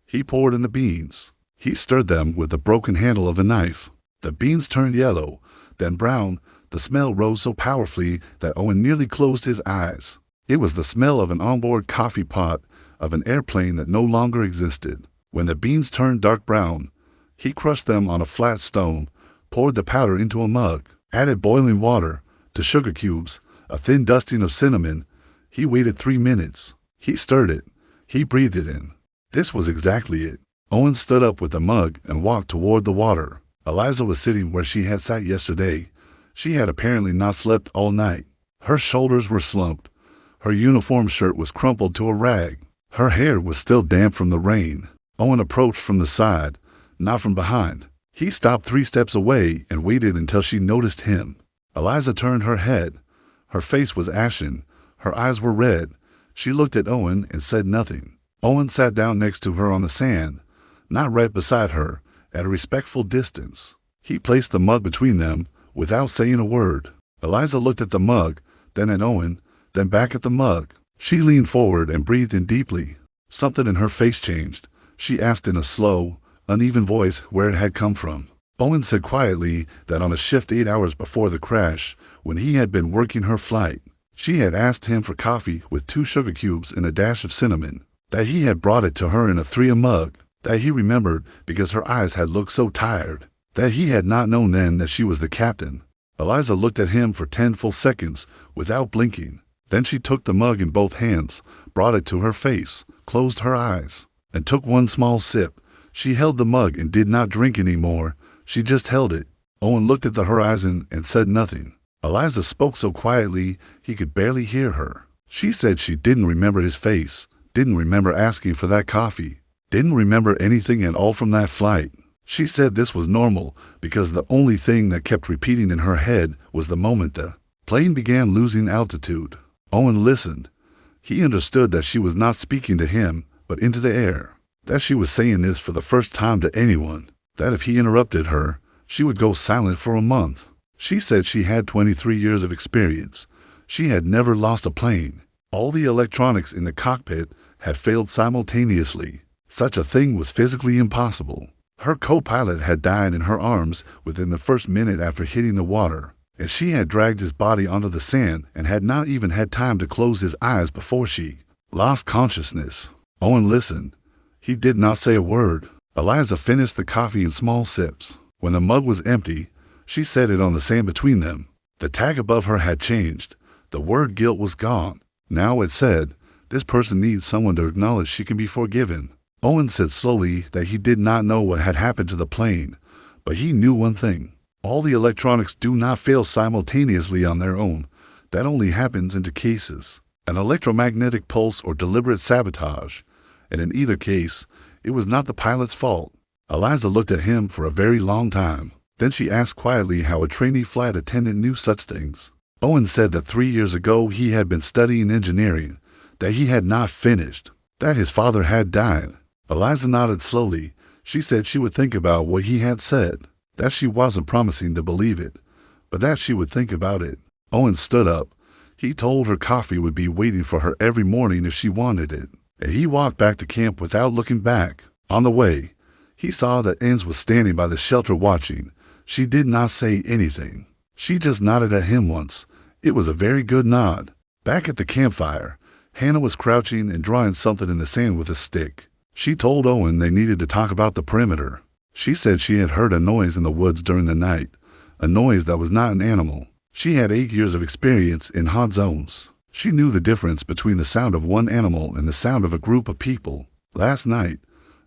He poured in the beans. He stirred them with the broken handle of a knife. The beans turned yellow, then brown. The smell rose so powerfully that Owen nearly closed his eyes. It was the smell of an onboard coffee pot of an airplane that no longer existed. When the beans turned dark brown, he crushed them on a flat stone, poured the powder into a mug, added boiling water, to sugar cubes, a thin dusting of cinnamon. He waited 3 minutes. He stirred it. He breathed it in. This was exactly it. Owen stood up with the mug and walked toward the water. Eliza was sitting where she had sat yesterday. She had apparently not slept all night. Her shoulders were slumped. Her uniform shirt was crumpled to a rag. Her hair was still damp from the rain. Owen approached from the side, not from behind. He stopped 3 steps away and waited until she noticed him. Eliza turned her head. Her face was ashen. Her eyes were red. She looked at Owen and said nothing. Owen sat down next to her on the sand, not right beside her, at a respectful distance. He placed the mug between them without saying a word. Eliza looked at the mug, then at Owen, then back at the mug. She leaned forward and breathed in deeply. Something in her face changed. She asked in a slow, uneven voice where it had come from. Owen said quietly that on a shift 8 hours before the crash, when he had been working her flight, she had asked him for coffee with 2 sugar cubes and a dash of cinnamon, that he had brought it to her in a 3 mug, that he remembered because her eyes had looked so tired, that he had not known then that she was the captain. Eliza looked at him for 10 full seconds without blinking. Then she took the mug in both hands, brought it to her face, closed her eyes, and took 1 small sip. She held the mug and did not drink any more. She just held it. Owen looked at the horizon and said nothing. Eliza spoke so quietly he could barely hear her. She said she didn't remember his face, didn't remember asking for that coffee, didn't remember anything at all from that flight. She said this was normal because the only thing that kept repeating in her head was the moment the plane began losing altitude. Owen listened. He understood that she was not speaking to him, but into the air, that she was saying this for the first time to anyone, that if he interrupted her, she would go silent for a month. She said she had 23 years of experience. She had never lost a plane. All the electronics in the cockpit had failed simultaneously. Such a thing was physically impossible. Her co-pilot had died in her arms within the first minute after hitting the water, and she had dragged his body onto the sand and had not even had time to close his eyes before she lost consciousness. Owen listened. He did not say a word. Eliza finished the coffee in small sips. When the mug was empty, she set it on the sand between them. The tag above her had changed. The word guilt was gone. Now it said, "This person needs someone to acknowledge she can be forgiven." Owen said slowly that he did not know what had happened to the plane, but he knew one thing. All the electronics do not fail simultaneously on their own. That only happens into cases, an electromagnetic pulse or deliberate sabotage, and in either case, it was not the pilot's fault. Eliza looked at him for a very long time. Then she asked quietly how a trainee flight attendant knew such things. Owen said that 3 years ago he had been studying engineering, that he had not finished, that his father had died. Eliza nodded slowly. She said she would think about what he had said, that she wasn't promising to believe it, but that she would think about it. Owen stood up. He told her coffee would be waiting for her every morning if she wanted it, and he walked back to camp without looking back. On the way, he saw that Enz was standing by the shelter watching. She did not say anything. She just nodded at him once. It was a very good nod. Back at the campfire, Hannah was crouching and drawing something in the sand with a stick. She told Owen they needed to talk about the perimeter. She said she had heard a noise in the woods during the night, a noise that was not an animal. She had 8 years of experience in hot zones. She knew the difference between the sound of one animal and the sound of a group of people. Last night,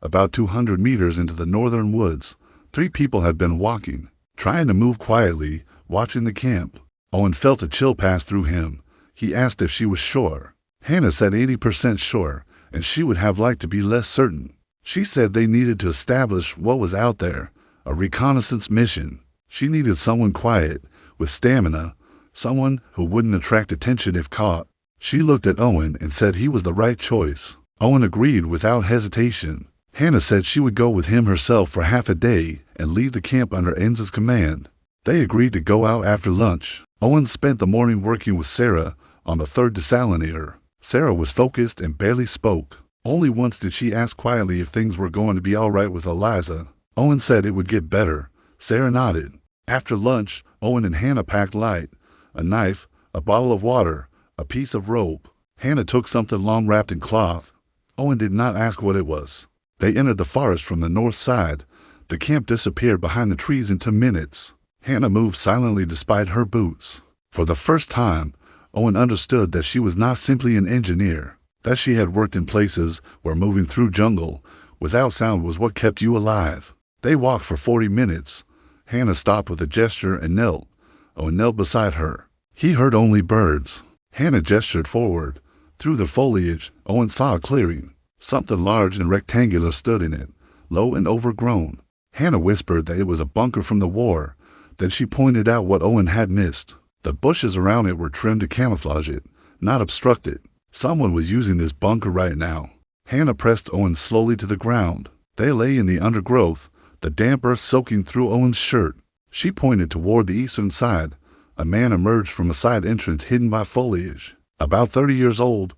about 200 meters into the northern woods, 3 people had been walking, trying to move quietly, watching the camp. Owen felt a chill pass through him. He asked if she was sure. Hannah said 80% sure, and she would have liked to be less certain. She said they needed to establish what was out there, a reconnaissance mission. She needed someone quiet, with stamina, someone who wouldn't attract attention if caught. She looked at Owen and said he was the right choice. Owen agreed without hesitation. Hannah said she would go with him herself for half a day and leave the camp under Enz's command. They agreed to go out after lunch. Owen spent the morning working with Sarah on the 3rd desalinator. Sarah was focused and barely spoke. Only once did she ask quietly if things were going to be all right with Eliza. Owen said it would get better. Sarah nodded. After lunch, Owen and Hannah packed light: a knife, a bottle of water, a piece of rope. Hannah took something long wrapped in cloth. Owen did not ask what it was. They entered the forest from the north side. The camp disappeared behind the trees in 2 minutes. Hannah moved silently despite her boots. For the first time, Owen understood that she was not simply an engineer, that she had worked in places where moving through jungle without sound was what kept you alive. They walked for 40 minutes. Hannah stopped with a gesture and knelt. Owen knelt beside her. He heard only birds. Hannah gestured forward. Through the foliage, Owen saw a clearing. Something large and rectangular stood in it, low and overgrown. Hannah whispered that it was a bunker from the war. Then she pointed out what Owen had missed. The bushes around it were trimmed to camouflage it, not obstruct it. Someone was using this bunker right now. Hannah pressed Owen slowly to the ground. They lay in the undergrowth, the damp earth soaking through Owen's shirt. She pointed toward the eastern side. A man emerged from a side entrance hidden by foliage. About 30 years old,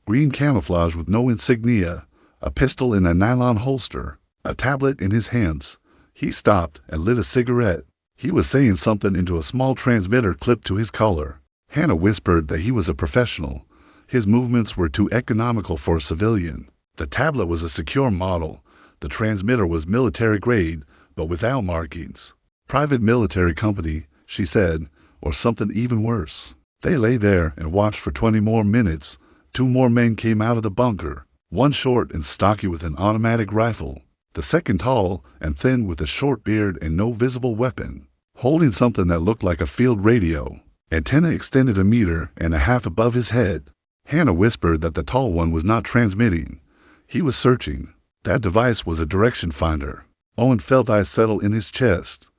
green camouflage with no insignia, a pistol in a nylon holster, a tablet in his hands. He stopped and lit a cigarette. He was saying something into a small transmitter clipped to his collar. Hannah whispered that he was a professional. His movements were too economical for a civilian. The tablet was a secure model. The transmitter was military grade, but without markings. Private military company, she said, or something even worse. They lay there and watched for 20 more minutes. 2 more men came out of the bunker, one short and stocky with an automatic rifle, the second tall and thin with a short beard and no visible weapon, holding something that looked like a field radio. Antenna extended 1.5 meters above his head. Hannah whispered that the tall one was not transmitting. He was searching. That device was a direction finder. Owen felt eyes settle in his chest.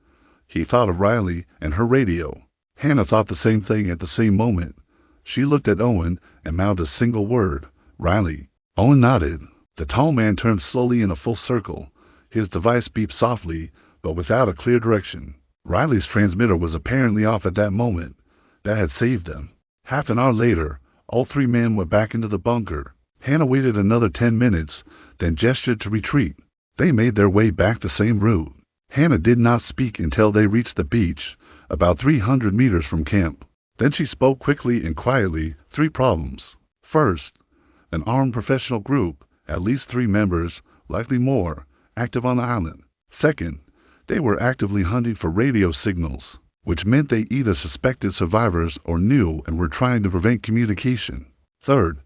He thought of Riley and her radio. Hannah thought the same thing at the same moment. She looked at Owen and mouthed a single word, Riley. Owen nodded. The tall man turned slowly in a full circle. His device beeped softly, but without a clear direction. Riley's transmitter was apparently off at that moment. That had saved them. Half an hour later, all 3 men went back into the bunker. Hannah waited another 10 minutes, then gestured to retreat. They made their way back the same route. Hannah did not speak until they reached the beach, about 300 meters from camp. Then she spoke quickly and quietly. 3 problems. First, an armed professional group, at least 3 members, likely more, active on the island. Second, they were actively hunting for radio signals, which meant they either suspected survivors or knew and were trying to prevent communication. Third,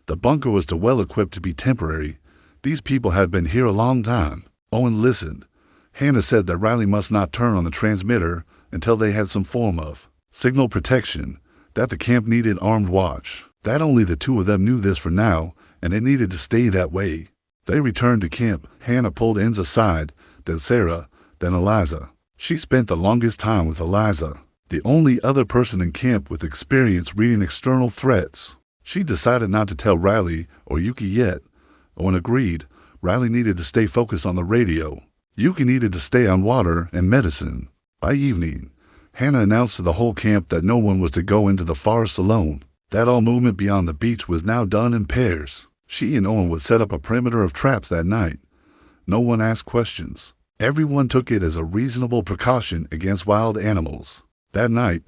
the bunker was too well equipped to be temporary. These people had been here a long time. Owen listened. Hannah said that Riley must not turn on the transmitter until they had some form of signal protection, that the camp needed armed watch, that only the 2 of them knew this for now, and it needed to stay that way. They returned to camp. Hannah pulled Enz aside, then Sarah, then Eliza. She spent the longest time with Eliza, the only other person in camp with experience reading external threats. She decided not to tell Riley or Yuki yet. Owen agreed. Riley needed to stay focused on the radio. Yuki needed to stay on water and medicine. By evening, Hannah announced to the whole camp that no one was to go into the forest alone, that all movement beyond the beach was now done in pairs. She and Owen would set up a perimeter of traps that night. No one asked questions. Everyone took it as a reasonable precaution against wild animals. That night,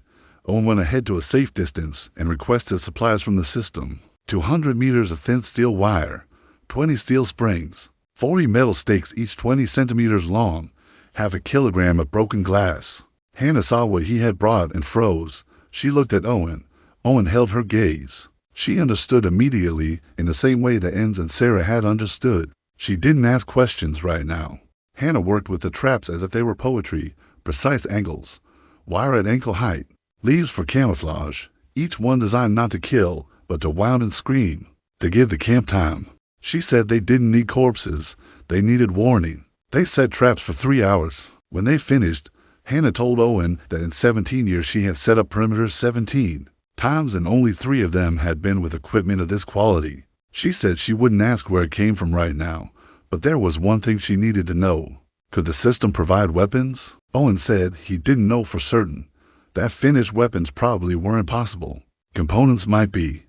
Owen went ahead to a safe distance and requested supplies from the system. 200 meters of thin steel wire, 20 steel springs, 40 metal stakes each 20 centimeters long, half a kilogram of broken glass. Hannah saw what he had brought and froze. She looked at Owen. Owen held her gaze. She understood immediately in the same way that Enz and Sarah had understood. She didn't ask questions right now. Hannah worked with the traps as if they were poetry, precise angles, wire at ankle height, leaves for camouflage, each one designed not to kill, but to wound and scream, to give the camp time. She said they didn't need corpses, they needed warning. They set traps for 3 hours. When they finished, Hannah told Owen that in 17 years she had set up perimeters 17 times and only 3 of them had been with equipment of this quality. She said she wouldn't ask where it came from right now, but there was one thing she needed to know. Could the system provide weapons? Owen said he didn't know for certain. That finished weapons probably weren't possible. Components might be.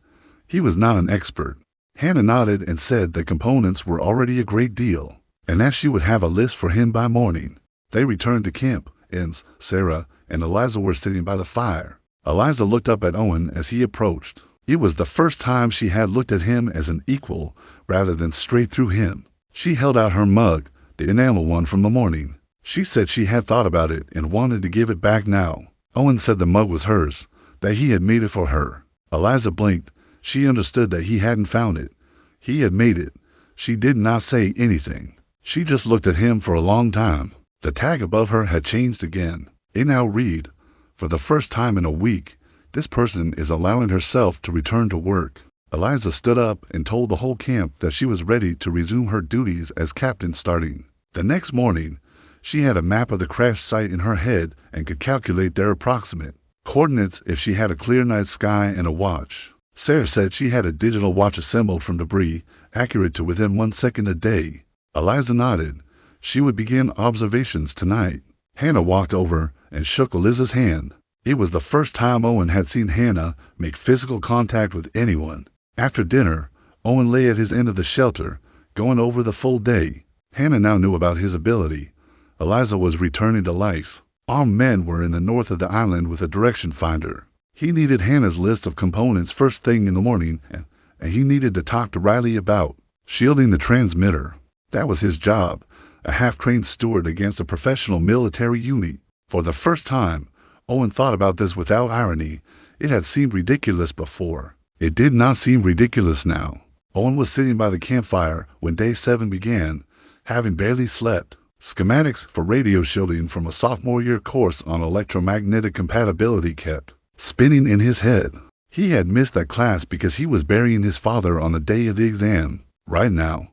He was not an expert. Hannah nodded and said that components were already a great deal, and that she would have a list for him by morning. They returned to camp. Enz, Sarah, and Eliza were sitting by the fire. Eliza looked up at Owen as he approached. It was the first time she had looked at him as an equal rather than straight through him. She held out her mug, the enamel one from the morning. She said she had thought about it and wanted to give it back now. Owen said the mug was hers, that he had made it for her. Eliza blinked. She understood that he hadn't found it. He had made it. She did not say anything. She just looked at him for a long time. The tag above her had changed again. It now read, "For the first time in a week, this person is allowing herself to return to work." Eliza stood up and told the whole camp that she was ready to resume her duties as captain starting. The next morning, She had a map of the crash site in her head and could calculate their approximate coordinates if she had a clear night sky and a watch. Sarah said she had a digital watch assembled from debris, accurate to within 1 second a day. Eliza nodded. She would begin observations tonight. Hannah walked over and shook Eliza's hand. It was the first time Owen had seen Hannah make physical contact with anyone. After dinner, Owen lay at his end of the shelter, going over the full day. Hannah now knew about his ability. Eliza was returning to life. Armed men were in the north of the island with a direction finder. He needed Hannah's list of components first thing in the morning, and he needed to talk to Riley about shielding the transmitter. That was his job, a half-trained steward against a professional military unit. For the first time, Owen thought about this without irony. It had seemed ridiculous before. It did not seem ridiculous now. Owen was sitting by the campfire when day 7 began, having barely slept. Schematics for radio shielding from a sophomore year course on electromagnetic compatibility kept spinning in his head. He had missed that class because he was burying his father on the day of the exam. Right now,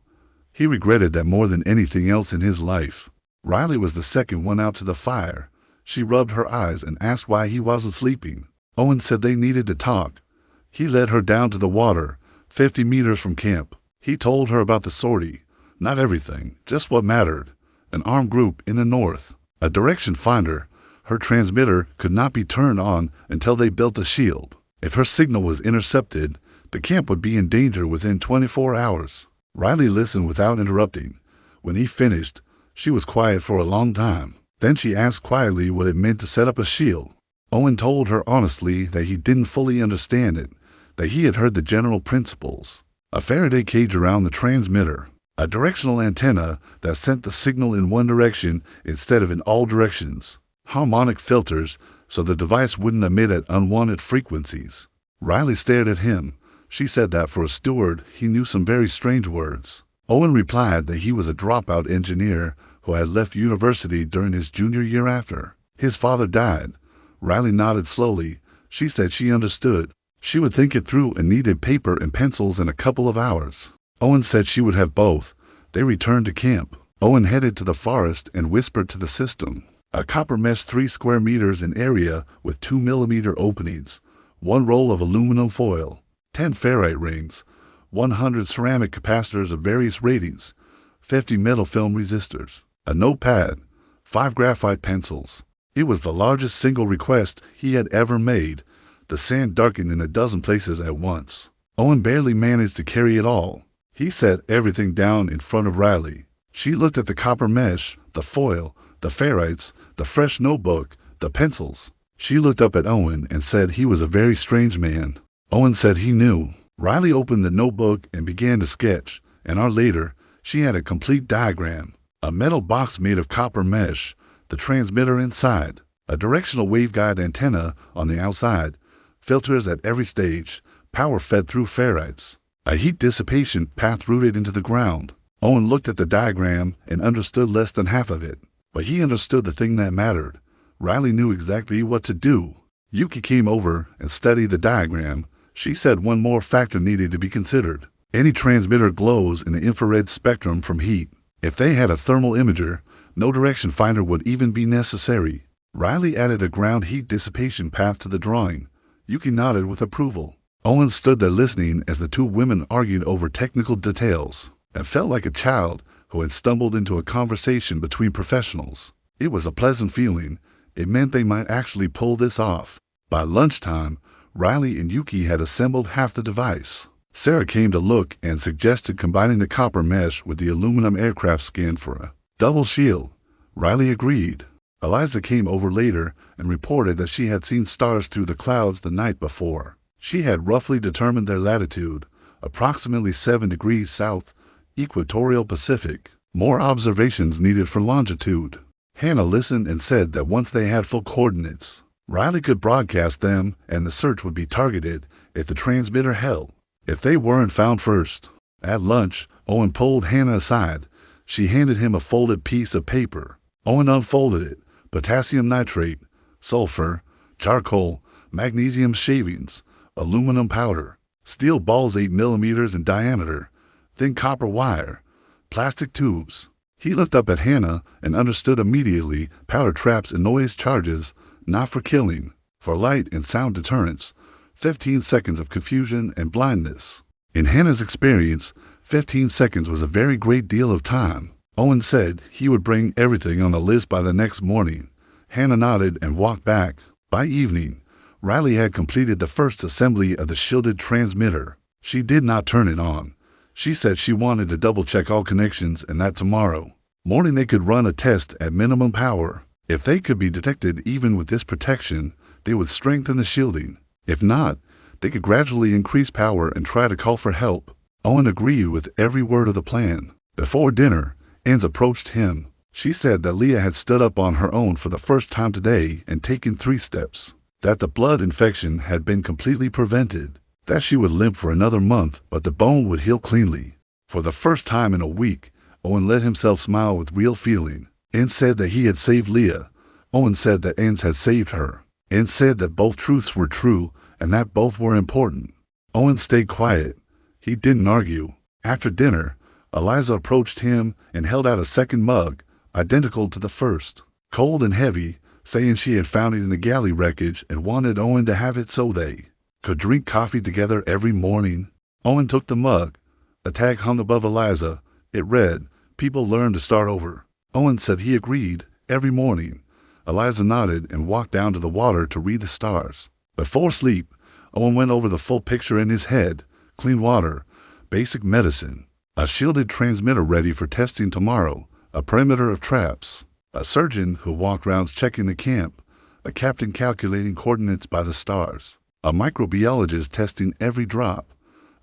he regretted that more than anything else in his life. Riley was the second one out to the fire. She rubbed her eyes and asked why he wasn't sleeping. Owen said they needed to talk. He led her down to the water, 50 meters from camp. He told her about the sortie. Not everything, just what mattered. An armed group in the north. A direction finder. Her transmitter could not be turned on until they built a shield. If her signal was intercepted, the camp would be in danger within 24 hours. Riley listened without interrupting. When he finished, she was quiet for a long time. Then she asked quietly what it meant to set up a shield. Owen told her honestly that he didn't fully understand it, that he had heard the general principles. A Faraday cage around the transmitter. A directional antenna that sent the signal in one direction instead of in all directions. Harmonic filters so the device wouldn't emit at unwanted frequencies. Riley stared at him. She said that for a steward, he knew some very strange words. Owen replied that he was a dropout engineer who had left university during his junior year after his father died. Riley nodded slowly. She said she understood. She would think it through and needed paper and pencils in a couple of hours. Owen said she would have both. They returned to camp. Owen headed to the forest and whispered to the system. A copper mesh 3 square meters in area with 2mm openings, 1 roll of aluminum foil, 10 ferrite rings, 100 ceramic capacitors of various ratings, 50 metal film resistors, a notepad, 5 graphite pencils. It was the largest single request he had ever made. The sand darkened in a dozen places at once. Owen barely managed to carry it all. He set everything down in front of Riley. She looked at the copper mesh, the foil, the ferrites, the fresh notebook, the pencils. She looked up at Owen and said he was a very strange man. Owen said he knew. Riley opened the notebook and began to sketch. An hour later, she had a complete diagram. A metal box made of copper mesh, the transmitter inside, a directional waveguide antenna on the outside, filters at every stage, power fed through ferrites, a heat dissipation path rooted into the ground. Owen looked at the diagram and understood less than half of it, but he understood the thing that mattered. Riley knew exactly what to do. Yuki came over and studied the diagram. She said one more factor needed to be considered. Any transmitter glows in the infrared spectrum from heat. If they had a thermal imager, no direction finder would even be necessary. Riley added a ground heat dissipation path to the drawing. Yuki nodded with approval. Owen stood there listening as the two women argued over technical details. It felt like a child who had stumbled into a conversation between professionals. It was a pleasant feeling. It meant they might actually pull this off. By lunchtime, Riley and Yuki had assembled half the device. Sarah came to look and suggested combining the copper mesh with the aluminum aircraft skin for a double shield. Riley agreed. Eliza came over later and reported that she had seen stars through the clouds the night before. She had roughly determined their latitude, approximately 7 degrees south, equatorial Pacific. More observations needed for longitude. Hannah listened and said that once they had full coordinates, Riley could broadcast them and the search would be targeted if the transmitter held. If they weren't found first. At lunch, Owen pulled Hannah aside. She handed him a folded piece of paper. Owen unfolded it. Potassium nitrate, sulfur, charcoal, magnesium shavings, aluminum powder, steel balls 8 millimeters in diameter, thin copper wire, plastic tubes. He looked up at Hannah and understood immediately powder traps and noise charges, not for killing, for light and sound deterrence, 15 seconds of confusion and blindness. In Hannah's experience, 15 seconds was a very great deal of time. Owen said he would bring everything on the list by the next morning. Hannah nodded and walked back. By evening, Riley had completed the first assembly of the shielded transmitter. She did not turn it on. She said she wanted to double-check all connections and that tomorrow morning they could run a test at minimum power. If they could be detected even with this protection, they would strengthen the shielding. If not, they could gradually increase power and try to call for help. Owen agreed with every word of the plan. Before dinner, Anne approached him. She said that Leah had stood up on her own for the first time today and taken 3 steps, that the blood infection had been completely prevented, that she would limp for another month but the bone would heal cleanly. For the first time in a week, Owen let himself smile with real feeling. Anne said that he had saved Leah. Owen said that Anne had saved her. Anne said that both truths were true and that both were important. Owen stayed quiet. He didn't argue. After dinner, Eliza approached him and held out a second mug, identical to the first, cold and heavy, saying she had found it in the galley wreckage and wanted Owen to have it so they could drink coffee together every morning. Owen took the mug. A tag hung above Eliza. It read, "People learn to start over." Owen said he agreed. Every morning, Eliza nodded and walked down to the water to read the stars. Before sleep, Owen went over the full picture in his head: clean water, basic medicine, a shielded transmitter ready for testing tomorrow, a perimeter of traps, a surgeon who walked rounds checking the camp, a captain calculating coordinates by the stars, a microbiologist testing every drop,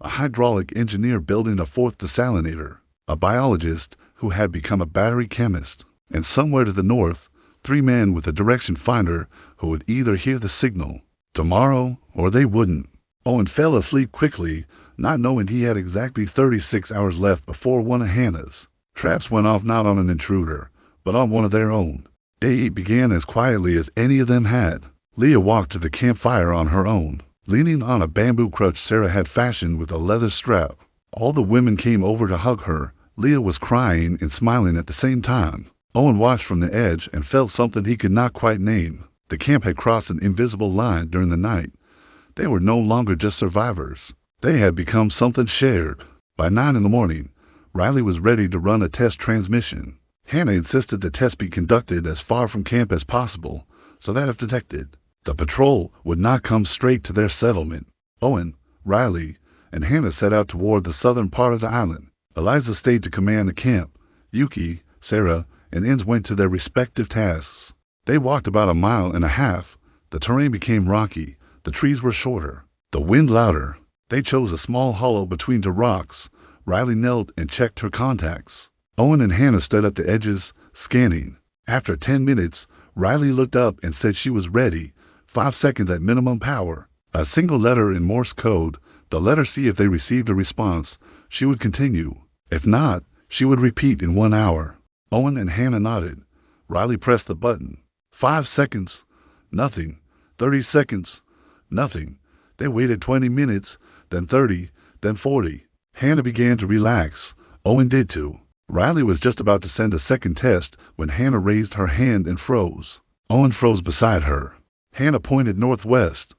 a hydraulic engineer building a 4th desalinator, a biologist who had become a battery chemist, and somewhere to the north, 3 men with a direction finder who would either hear the signal tomorrow or they wouldn't. Owen fell asleep quickly, not knowing he had exactly 36 hours left before one of Hannah's traps went off, not on an intruder, but on one of their own. Day 8 began as quietly as any of them had. Leah walked to the campfire on her own, leaning on a bamboo crutch Sarah had fashioned with a leather strap. All the women came over to hug her. Leah was crying and smiling at the same time. Owen watched from the edge and felt something he could not quite name. The camp had crossed an invisible line during the night. They were no longer just survivors. They had become something shared. By 9 in the morning, Riley was ready to run a test transmission. Hannah insisted the test be conducted as far from camp as possible, so that if detected, the patrol would not come straight to their settlement. Owen, Riley, and Hannah set out toward the southern part of the island. Eliza stayed to command the camp. Yuki, Sarah, and Inz went to their respective tasks. They walked about 1.5 miles. The terrain became rocky. The trees were shorter, the wind louder. They chose a small hollow between 2 rocks. Riley knelt and checked her contacts. Owen and Hannah stood at the edges, scanning. After 10 minutes, Riley looked up and said she was ready. 5 seconds at minimum power. A single letter in Morse code, the letter C if they received a response. She would continue. If not, she would repeat in 1 hour. Owen and Hannah nodded. Riley pressed the button. 5 seconds. Nothing. 30 seconds. Nothing. They waited 20 minutes, then 30, then 40. Hannah began to relax. Owen did too. Riley was just about to send a second test when Hannah raised her hand and froze. Owen froze beside her. Hannah pointed northwest.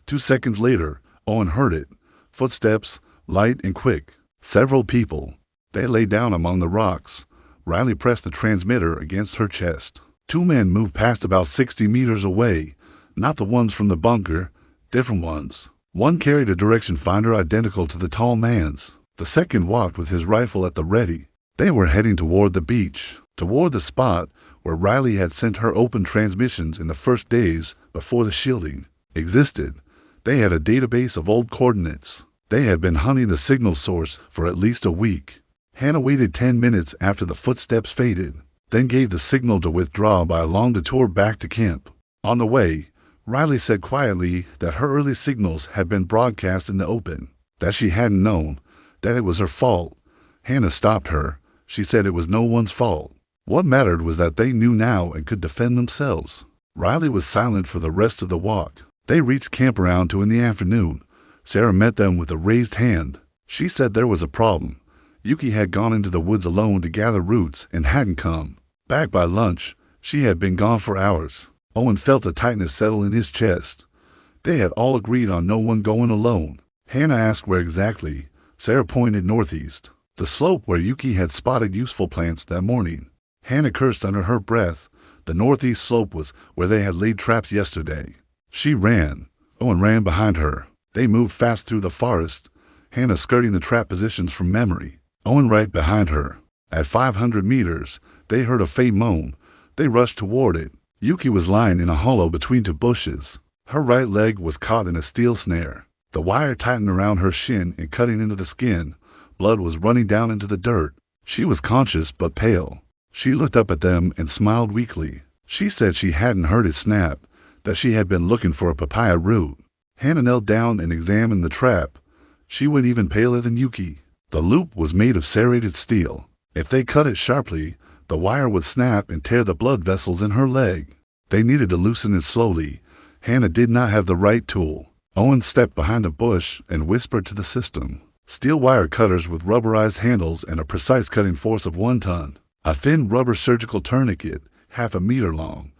2 seconds later, Owen heard it. Footsteps, light and quick. Several people. They lay down among the rocks. Riley pressed the transmitter against her chest. 2 men moved past about 60 meters away. Not the ones from the bunker, different ones. One carried a direction finder identical to the tall man's. The second walked with his rifle at the ready. They were heading toward the beach, toward the spot where Riley had sent her open transmissions in the first days before the shielding existed. They had a database of old coordinates. They had been hunting the signal source for at least a week. Hannah waited 10 minutes after the footsteps faded, then gave the signal to withdraw by a long detour back to camp. On the way, Riley said quietly that her early signals had been broadcast in the open, that she hadn't known, that it was her fault. Hannah stopped her. She said it was no one's fault. What mattered was that they knew now and could defend themselves. Riley was silent for the rest of the walk. They reached camp around 2 in the afternoon. Sarah met them with a raised hand. She said there was a problem. Yuki had gone into the woods alone to gather roots and hadn't come back by lunch. She had been gone for hours. Owen felt a tightness settle in his chest. They had all agreed on no one going alone. Hannah asked where exactly. Sarah pointed northeast, the slope where Yuki had spotted useful plants that morning. Hannah cursed under her breath. The northeast slope was where they had laid traps yesterday. She ran. Owen ran behind her. They moved fast through the forest, Hannah skirting the trap positions from memory. Owen right behind her. At 500 meters, they heard a faint moan. They rushed toward it. Yuki was lying in a hollow between two bushes. Her right leg was caught in a steel snare. The wire tightened around her shin and cutting into the skin. Blood was running down into the dirt. She was conscious but pale. She looked up at them and smiled weakly. She said she hadn't heard it snap, that she had been looking for a papaya root. Hannah knelt down and examined the trap. She went even paler than Yuki. The loop was made of serrated steel. If they cut it sharply, the wire would snap and tear the blood vessels in her leg. They needed to loosen it slowly. Hannah did not have the right tool. Owen stepped behind a bush and whispered to the system. Steel wire cutters with rubberized handles and a precise cutting force of 1 ton. A thin rubber surgical tourniquet, half a meter long.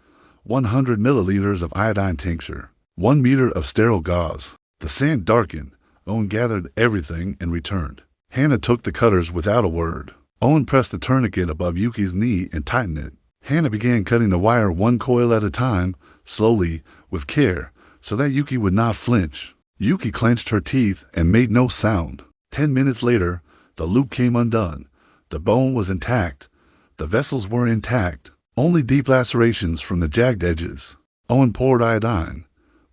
100 milliliters of iodine tincture. 1 meter of sterile gauze. The sand darkened. Owen gathered everything and returned. Hannah took the cutters without a word. Owen pressed the tourniquet above Yuki's knee and tightened it. Hannah began cutting the wire 1 coil at a time, slowly, with care, so that Yuki would not flinch. Yuki clenched her teeth and made no sound. 10 minutes later, the loop came undone. The bone was intact. The vessels were intact. Only deep lacerations from the jagged edges. Owen poured iodine.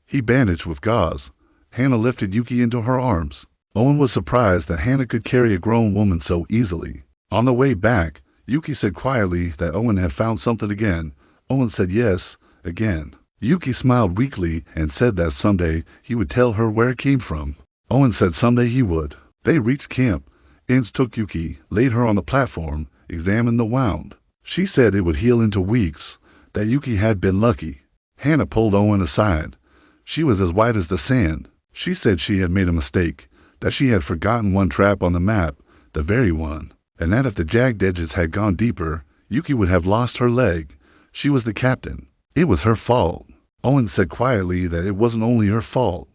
He bandaged with gauze. Hannah lifted Yuki into her arms. Owen was surprised that Hannah could carry a grown woman so easily. On the way back, Yuki said quietly that Owen had found something again. Owen said yes, again. Yuki smiled weakly and said that someday he would tell her where it came from. Owen said someday he would. They reached camp. Inns took Yuki, laid her on the platform, examined the wound. She said it would heal into weeks, that Yuki had been lucky. Hannah pulled Owen aside. She was as white as the sand. She said she had made a mistake, that she had forgotten one trap on the map, the very one, and that if the jagged edges had gone deeper, Yuki would have lost her leg. She was the captain. It was her fault. Owen said quietly that it wasn't only her fault,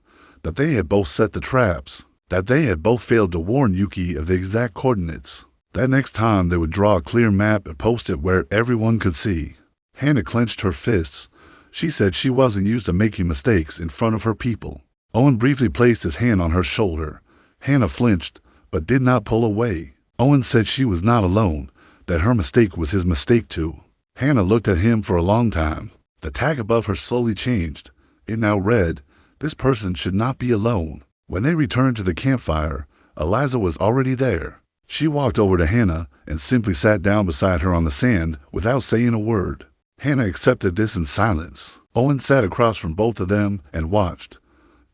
that they had both set the traps, that they had both failed to warn Yuki of the exact coordinates. That next time they would draw a clear map and post it where everyone could see. Hannah clenched her fists. She said she wasn't used to making mistakes in front of her people. Owen briefly placed his hand on her shoulder. Hannah flinched, but did not pull away. Owen said she was not alone, that her mistake was his mistake too. Hannah looked at him for a long time. The tag above her slowly changed. It now read, "This person should not be alone." When they returned to the campfire, Eliza was already there. She walked over to Hannah and simply sat down beside her on the sand without saying a word. Hannah accepted this in silence. Owen sat across from both of them and watched.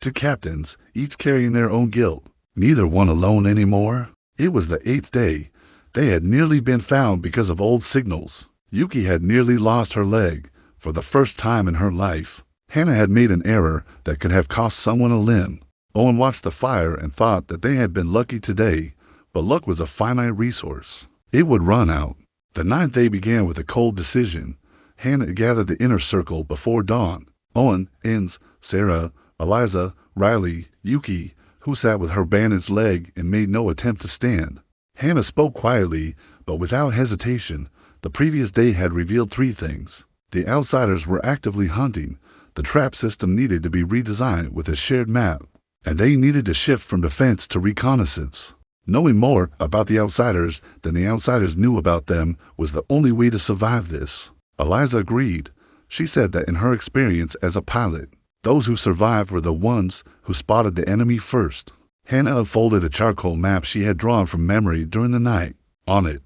2 captains, each carrying their own guilt. Neither one alone anymore. It was the 8th day. They had nearly been found because of old signals. Yuki had nearly lost her leg for the first time in her life. Hannah had made an error that could have cost someone a limb. Owen watched the fire and thought that they had been lucky today, but luck was a finite resource. It would run out. The 9th day began with a cold decision. Hannah gathered the inner circle before dawn. Owen, Inns, Sarah, Eliza, Riley, Yuki, who sat with her bandaged leg and made no attempt to stand. Hannah spoke quietly, but without hesitation. The previous day had revealed 3 things. The outsiders were actively hunting. The trap system needed to be redesigned with a shared map, and they needed to shift from defense to reconnaissance. Knowing more about the outsiders than the outsiders knew about them was the only way to survive this. Eliza agreed. She said that in her experience as a pilot, those who survived were the ones who spotted the enemy first. Hannah unfolded a charcoal map she had drawn from memory during the night. On it,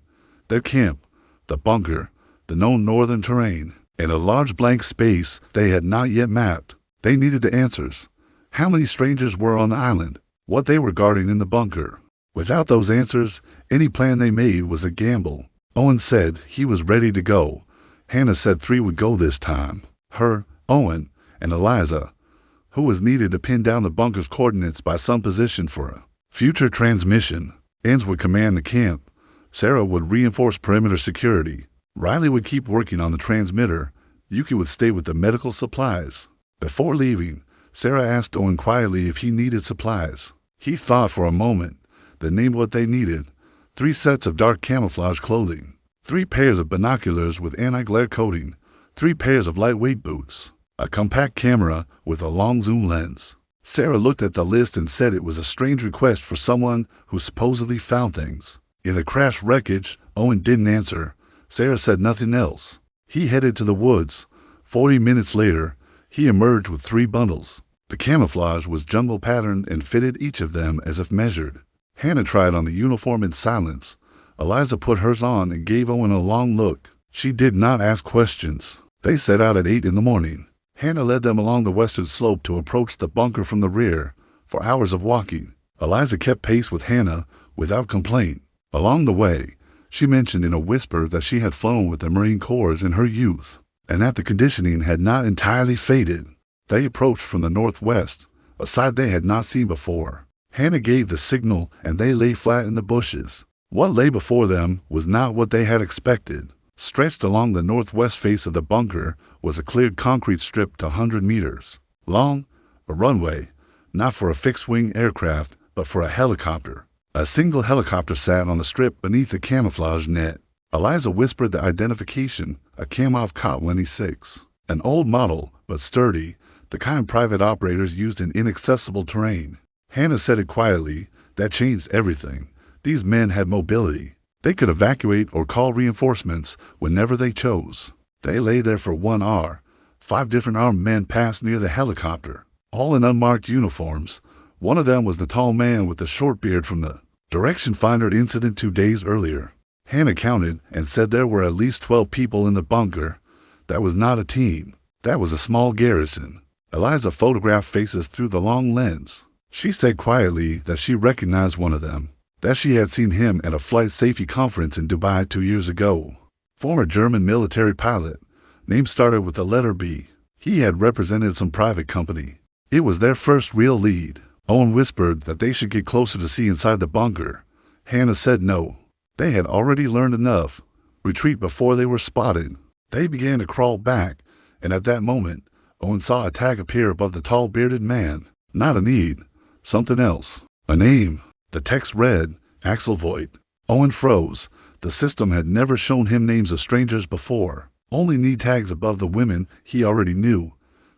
their camp, the bunker, the known northern terrain, and a large blank space they had not yet mapped. They needed the answers. How many strangers were on the island? What they were guarding in the bunker? Without those answers, any plan they made was a gamble. Owen said he was ready to go. Hannah said 3 would go this time. Her, Owen, and Eliza, who was needed to pin down the bunker's coordinates by some position for a future transmission. Inns would command the camp. Sarah would reinforce perimeter security. Riley would keep working on the transmitter. Yuki would stay with the medical supplies. Before leaving, Sarah asked Owen quietly if he needed supplies. He thought for a moment, then named what they needed: 3 sets of dark camouflage clothing, 3 pairs of binoculars with anti-glare coating, 3 pairs of lightweight boots, a compact camera with a long zoom lens. Sarah looked at the list and said it was a strange request for someone who supposedly found things. In the crash wreckage, Owen didn't answer. Sarah said nothing else. He headed to the woods. 40 minutes later, he emerged with 3 bundles. The camouflage was jumble-patterned and fitted each of them as if measured. Hannah tried on the uniform in silence. Eliza put hers on and gave Owen a long look. She did not ask questions. They set out at 8 in the morning. Hannah led them along the western slope to approach the bunker from the rear. For hours of walking, Eliza kept pace with Hannah without complaint. Along the way, she mentioned in a whisper that she had flown with the Marine Corps in her youth, and that the conditioning had not entirely faded. They approached from the northwest, a side they had not seen before. Hannah gave the signal and they lay flat in the bushes. What lay before them was not what they had expected. Stretched along the northwest face of the bunker was a cleared concrete strip 100 meters long, a runway, not for a fixed-wing aircraft, but for a helicopter. A single helicopter sat on the strip beneath the camouflage net. Eliza whispered the identification, a Kamov Kot-26. An old model, but sturdy, the kind private operators used in inaccessible terrain. Hannah said it quietly. That changed everything. These men had mobility. They could evacuate or call reinforcements whenever they chose. They lay there for 1 hour. 5 different armed men passed near the helicopter, all in unmarked uniforms. One of them was the tall man with the short beard from the direction finder incident 2 days earlier. Hannah counted and said there were at least 12 people in the bunker. That was not a team. That was a small garrison. Eliza photographed faces through the long lens. She said quietly that she recognized one of them, that she had seen him at a flight safety conference in Dubai 2 years ago. Former German military pilot. Name started with the letter B. He had represented some private company. It was their first real lead. Owen whispered that they should get closer to see inside the bunker. Hannah said no. They had already learned enough. Retreat before they were spotted. They began to crawl back, and at that moment, Owen saw a tag appear above the tall bearded man. Not a need. Something else. A name. The text read, Axel Voigt. Owen froze. The system had never shown him names of strangers before. Only need tags above the women he already knew.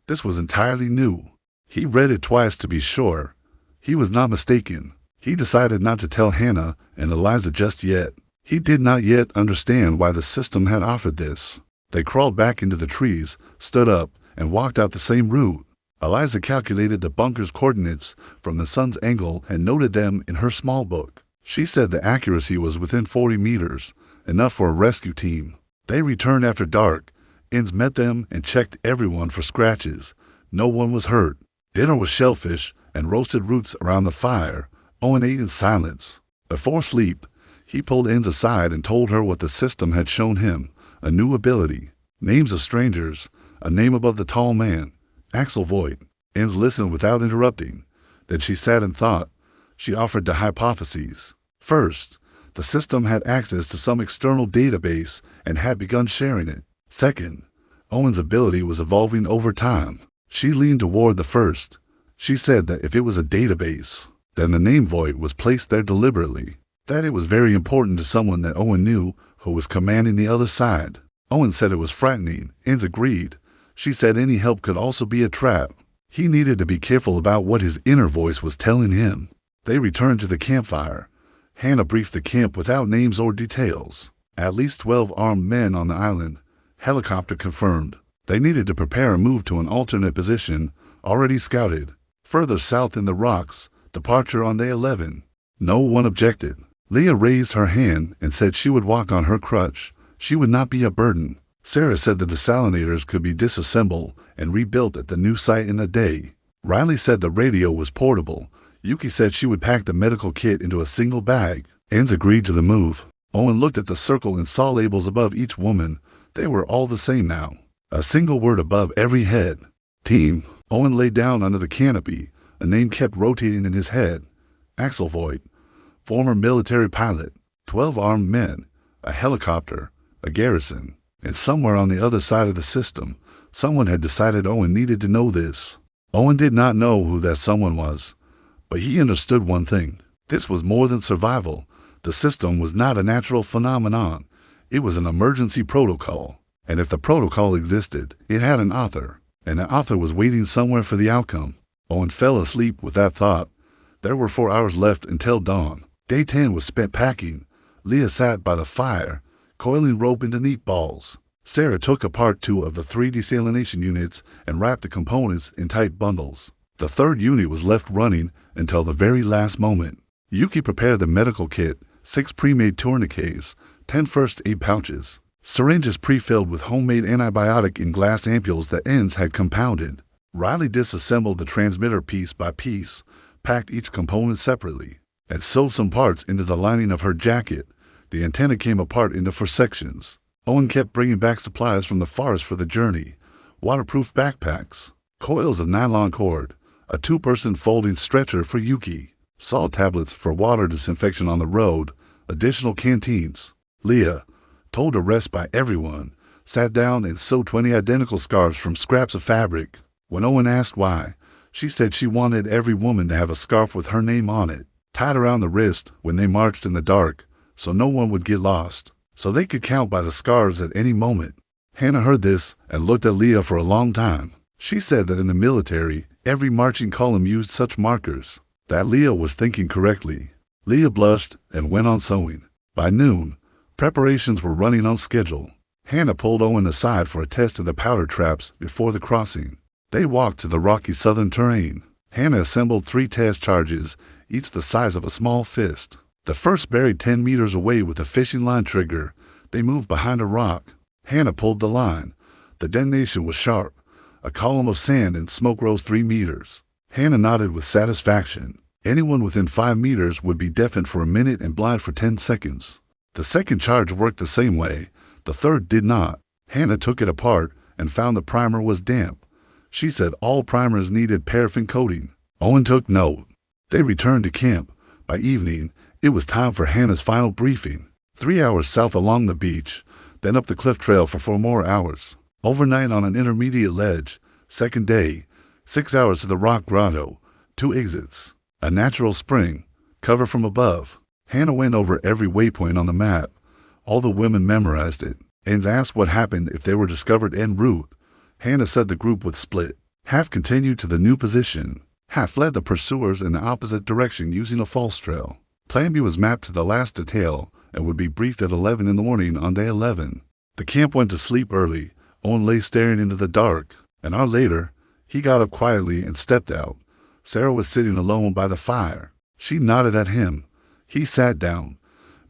This was entirely new. He read it twice to be sure. He was not mistaken. He decided not to tell Hannah and Eliza just yet. He did not yet understand why the system had offered this. They crawled back into the trees, stood up, and walked out the same route. Eliza calculated the bunker's coordinates from the sun's angle and noted them in her small book. She said the accuracy was within 40 meters, enough for a rescue team. They returned after dark. Inns met them and checked everyone for scratches. No one was hurt. Dinner was shellfish and roasted roots around the fire. Owen ate in silence. Before sleep, he pulled Inns aside and told her what the system had shown him, a new ability. Names of strangers, a name above the tall man, Axel Voigt. Inns listened without interrupting. Then she sat and thought. She offered the hypotheses. First, the system had access to some external database and had begun sharing it. Second, Owen's ability was evolving over time. She leaned toward the first. She said that if it was a database, then the name Voigt was placed there deliberately, that it was very important to someone that Owen knew who was commanding the other side. Owen said it was frightening. Inns agreed. She said any help could also be a trap. He needed to be careful about what his inner voice was telling him. They returned to the campfire. Hannah briefed the camp without names or details. At least 12 armed men on the island. Helicopter confirmed. They needed to prepare a move to an alternate position, already scouted. Further south in the rocks, departure on day 11. No one objected. Leah raised her hand and said she would walk on her crutch. She would not be a burden. Sarah said the desalinators could be disassembled and rebuilt at the new site in a day. Riley said the radio was portable. Yuki said she would pack the medical kit into a single bag. Inns agreed to the move. Owen looked at the circle and saw labels above each woman. They were all the same now. A single word above every head. Team. Owen lay down under the canopy. A name kept rotating in his head. Axel Voigt. Former military pilot. 12 armed men, a helicopter, a garrison, and somewhere on the other side of the system, someone had decided Owen needed to know this. Owen did not know who that someone was, but he understood one thing. This was more than survival. The system was not a natural phenomenon. It was an emergency protocol. And if the protocol existed, it had an author, and the author was waiting somewhere for the outcome. Owen fell asleep with that thought. There were 4 hours left until dawn. Day 10 was spent packing. Leah sat by the fire, coiling rope into neat balls. Sarah took apart 2 of the 3 desalination units and wrapped the components in tight bundles. The 3rd unit was left running until the very last moment. Yuki prepared the medical kit, 6 pre-made tourniquets, 10 first aid pouches, syringes pre-filled with homemade antibiotic in glass ampules that ends had compounded. Riley disassembled the transmitter piece by piece, packed each component separately, and sewed some parts into the lining of her jacket. The antenna came apart into 4 sections. Owen kept bringing back supplies from the forest for the journey: waterproof backpacks, coils of nylon cord, a 2-person folding stretcher for Yuki, salt tablets for water disinfection on the road, additional canteens. Leah, told to rest by everyone, sat down and sewed 20 identical scarves from scraps of fabric. When Owen asked why, she said she wanted every woman to have a scarf with her name on it, tied around the wrist when they marched in the dark, so no one would get lost, so they could count by the scarves at any moment. Hannah heard this and looked at Leah for a long time. She said that in the military, every marching column used such markers. That Leah was thinking correctly. Leah blushed and went on sewing. By noon, preparations were running on schedule. Hannah pulled Owen aside for a test of the powder traps before the crossing. They walked to the rocky southern terrain. Hannah assembled 3 test charges, each the size of a small fist. The first buried 10 meters away with a fishing line trigger. They moved behind a rock. Hannah pulled the line. The detonation was sharp. A column of sand and smoke rose 3 meters. Hannah nodded with satisfaction. Anyone within 5 meters would be deafened for a minute and blind for 10 seconds. The second charge worked the same way. The third did not. Hannah took it apart and found the primer was damp. She said all primers needed paraffin coating. Owen took note. They returned to camp. By evening, it was time for Hannah's final briefing. 3 hours south along the beach, then up the cliff trail for 4 more hours. Overnight on an intermediate ledge. Second day, 6 hours to the rock grotto. 2 exits. A natural spring. Cover from above. Hannah went over every waypoint on the map. All the women memorized it, and asked what happened if they were discovered en route. Hannah said the group would split. Half continued to the new position. Half fled the pursuers in the opposite direction using a false trail. Plan B was mapped to the last detail and would be briefed at 11 in the morning on day 11. The camp went to sleep early. Owen lay staring into the dark. An hour later, he got up quietly and stepped out. Sarah was sitting alone by the fire. She nodded at him. He sat down.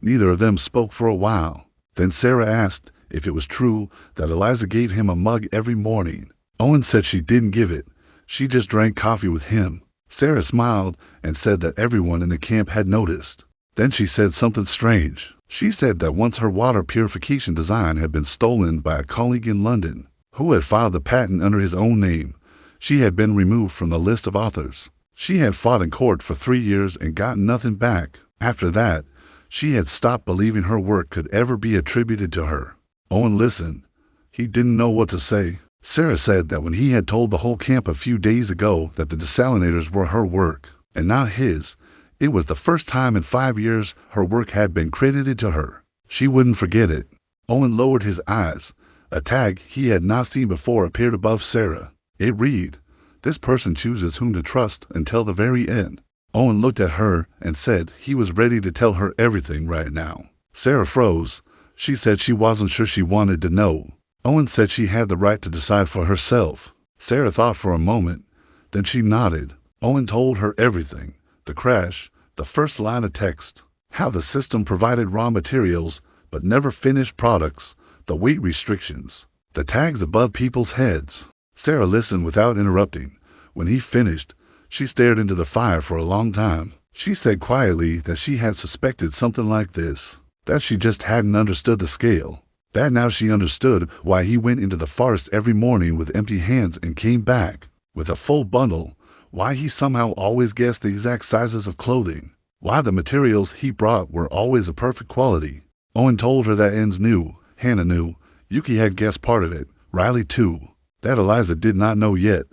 Neither of them spoke for a while. Then Sarah asked if it was true that Eliza gave him a mug every morning. Owen said she didn't give it. She just drank coffee with him. Sarah smiled and said that everyone in the camp had noticed. Then she said something strange. She said that once her water purification design had been stolen by a colleague in London, who had filed the patent under his own name. She had been removed from the list of authors. She had fought in court for 3 years and gotten nothing back. After that, she had stopped believing her work could ever be attributed to her. Owen listened. He didn't know what to say. Sarah said that when he had told the whole camp a few days ago that the desalinators were her work, and not his, it was the first time in 5 years her work had been credited to her. She wouldn't forget it. Owen lowered his eyes. A tag he had not seen before appeared above Sarah. It read, "This person chooses whom to trust until the very end." Owen looked at her and said he was ready to tell her everything right now. Sarah froze. She said she wasn't sure she wanted to know. Owen said she had the right to decide for herself. Sarah thought for a moment. Then she nodded. Owen told her everything. The crash, the first line of text, how the system provided raw materials but never finished products, the weight restrictions, the tags above people's heads. Sarah listened without interrupting. When he finished, she stared into the fire for a long time. She said quietly that she had suspected something like this, that she just hadn't understood the scale, that now she understood why he went into the forest every morning with empty hands and came back with a full bundle, why he somehow always guessed the exact sizes of clothing. why the materials he brought were always of perfect quality. Owen told her that Ens knew, Hannah knew, Yuki had guessed part of it, Riley too. That Eliza did not know yet,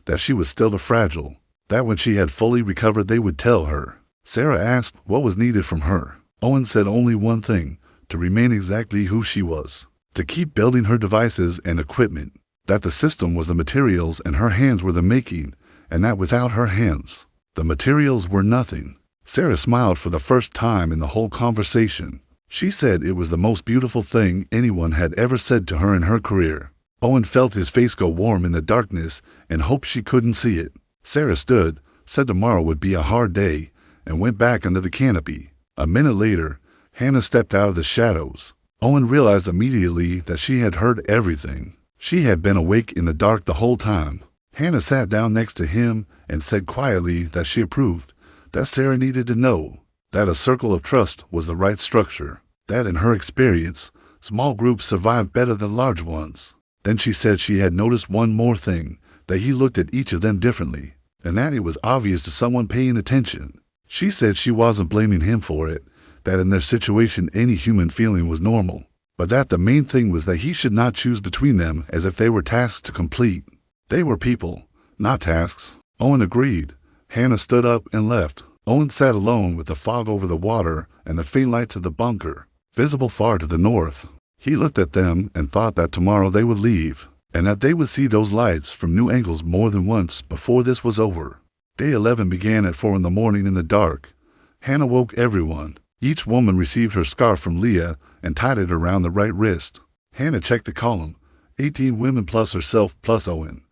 that she was still fragile, that when she had fully recovered they would tell her. Sarah asked what was needed from her. Owen said only one thing, to remain exactly who she was, to keep building her devices and equipment, that the system was the materials and her hands were the making, and that without her hands, the materials were nothing. Sarah smiled for the first time in the whole conversation. She said it was the most beautiful thing anyone had ever said to her in her career. Owen felt his face go warm in the darkness and hoped she couldn't see it. Sarah stood, said tomorrow would be a hard day, and went back under the canopy. A minute later, Hannah stepped out of the shadows. Owen realized immediately that she had heard everything. She had been awake in the dark the whole time. Hannah sat down next to him and said quietly that she approved, that Sarah needed to know, that a circle of trust was the right structure, that in her experience, small groups survived better than large ones. Then she said she had noticed one more thing, that he looked at each of them differently, and that it was obvious to someone paying attention. She said she wasn't blaming him for it, that in their situation any human feeling was normal, but that the main thing was that he should not choose between them as if they were tasks to complete. They were people, not tasks. Owen agreed. Hannah stood up and left. Owen sat alone with the fog over the water and the faint lights of the bunker, visible far to the north. He looked at them and thought that tomorrow they would leave, and that they would see those lights from new angles more than once before this was over. Day 11 began at 4 in the morning in the dark. Hannah woke everyone. Each woman received her scarf from Leah and tied it around the right wrist. Hannah checked the column. 18 women plus herself plus Owen.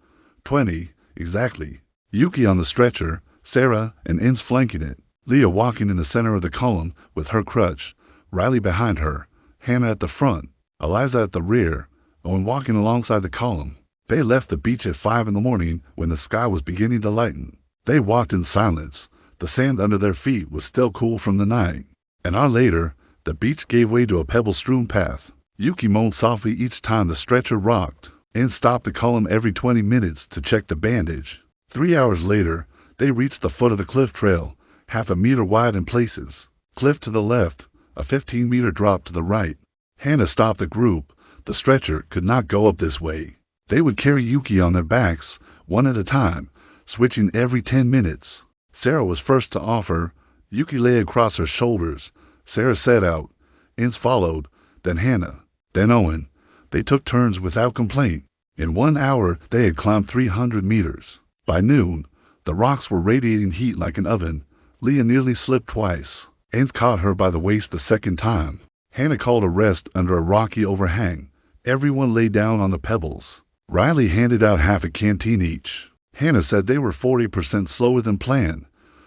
20, exactly. Yuki on the stretcher, Sarah and Ens flanking it. Leah walking in the center of the column with her crutch. Riley behind her. Hannah at the front. Eliza at the rear. Owen walking alongside the column. They left the beach at 5 in the morning when the sky was beginning to lighten. They walked in silence. The sand under their feet was still cool from the night. An hour later, the beach gave way to a pebble-strewn path. Yuki moaned softly each time the stretcher rocked, and stopped the column every 20 minutes to check the bandage. 3 hours later, they reached the foot of the cliff trail, half a meter wide in places. Cliff to the left, a 15-meter drop to the right. Hannah stopped the group. The stretcher could not go up this way. They would carry Yuki on their backs, one at a time, switching every 10 minutes. Sarah was first to offer. Yuki lay across her shoulders. Sarah set out. Ens followed, then Hannah, then Owen. They took turns without complaint. In 1 hour, they had climbed 300 meters. By noon, the rocks were radiating heat like an oven. Leah nearly slipped twice. Ens caught her by the waist the second time. Hannah called a rest under a rocky overhang. Everyone lay down on the pebbles. Riley handed out half a canteen each. Hannah said they were 40% slower than planned.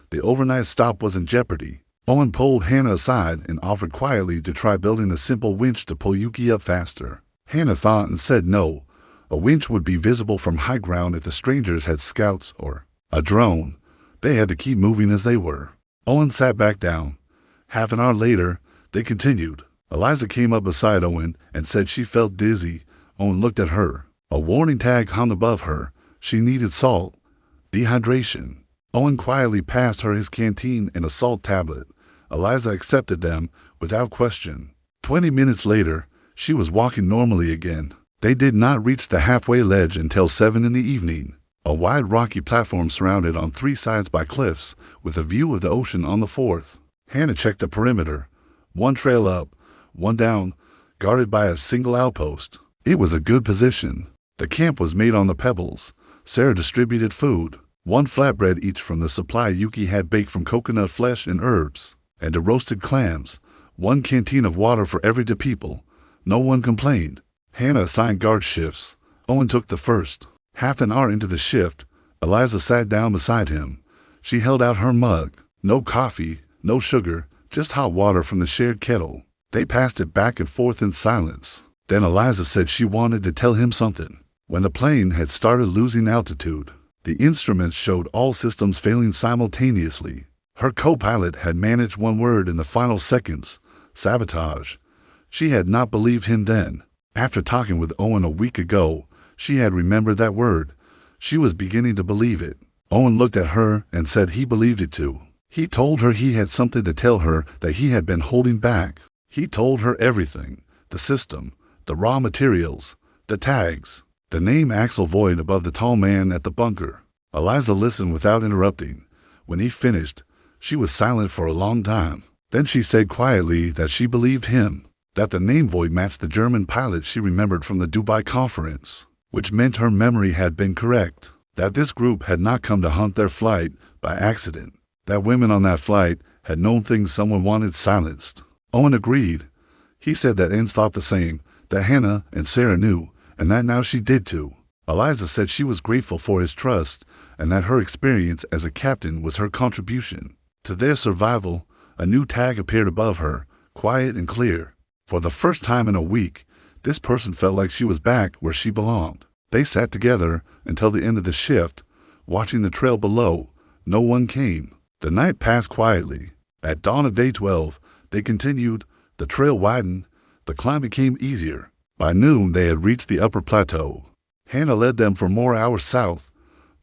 The overnight stop was in jeopardy. Owen pulled Hannah aside and offered quietly to try building a simple winch to pull Yuki up faster. Hannah thought and said no. A winch would be visible from high ground if the strangers had scouts or a drone. They had to keep moving as they were. Owen sat back down. Half an hour later, they continued. Eliza came up beside Owen and said she felt dizzy. Owen looked at her. A warning tag hung above her. She needed salt. Dehydration. Owen quietly passed her his canteen and a salt tablet. Eliza accepted them without question. 20 minutes later, she was walking normally again. They did not reach the halfway ledge until 7 in the evening. A wide rocky platform surrounded on 3 sides by cliffs, with a view of the ocean on the 4th. Hannah checked the perimeter. 1 trail up, 1 down, guarded by a single outpost. It was a good position. The camp was made on the pebbles. Sarah distributed food. 1 flatbread each from the supply Yuki had baked from coconut flesh and herbs, and the roasted clams. 1 canteen of water for every 2 people. No one complained. Hannah assigned guard shifts. Owen took the first. Half an hour into the shift, Eliza sat down beside him. She held out her mug. No coffee, no sugar, just hot water from the shared kettle. They passed it back and forth in silence. Then Eliza said she wanted to tell him something. When the plane had started losing altitude, the instruments showed all systems failing simultaneously. Her co-pilot had managed 1 word in the final seconds: sabotage. She had not believed him then. After talking with Owen a week ago, she had remembered that word. She was beginning to believe it. Owen looked at her and said he believed it too. He told her he had something to tell her that he had been holding back. He told her everything: the system, the raw materials, the tags, the name Axel Void above the tall man at the bunker. Eliza listened without interrupting. When he finished, she was silent for a long time. Then she said quietly that she believed him, that the name Void matched the German pilot she remembered from the Dubai conference, which meant her memory had been correct, that this group had not come to hunt their flight by accident, that women on that flight had known things someone wanted silenced. Owen agreed. He said that Enz thought the same, that Hannah and Sarah knew, and that now she did too. Eliza said she was grateful for his trust, and that her experience as a captain was her contribution to their survival. A new tag appeared above her, quiet and clear. For the first time in a week, this person felt like she was back where she belonged. They sat together until the end of the shift, watching the trail below. No one came. The night passed quietly. At dawn of day 12, they continued. The trail widened. The climb became easier. By noon, they had reached the upper plateau. Hannah led them for more hours south.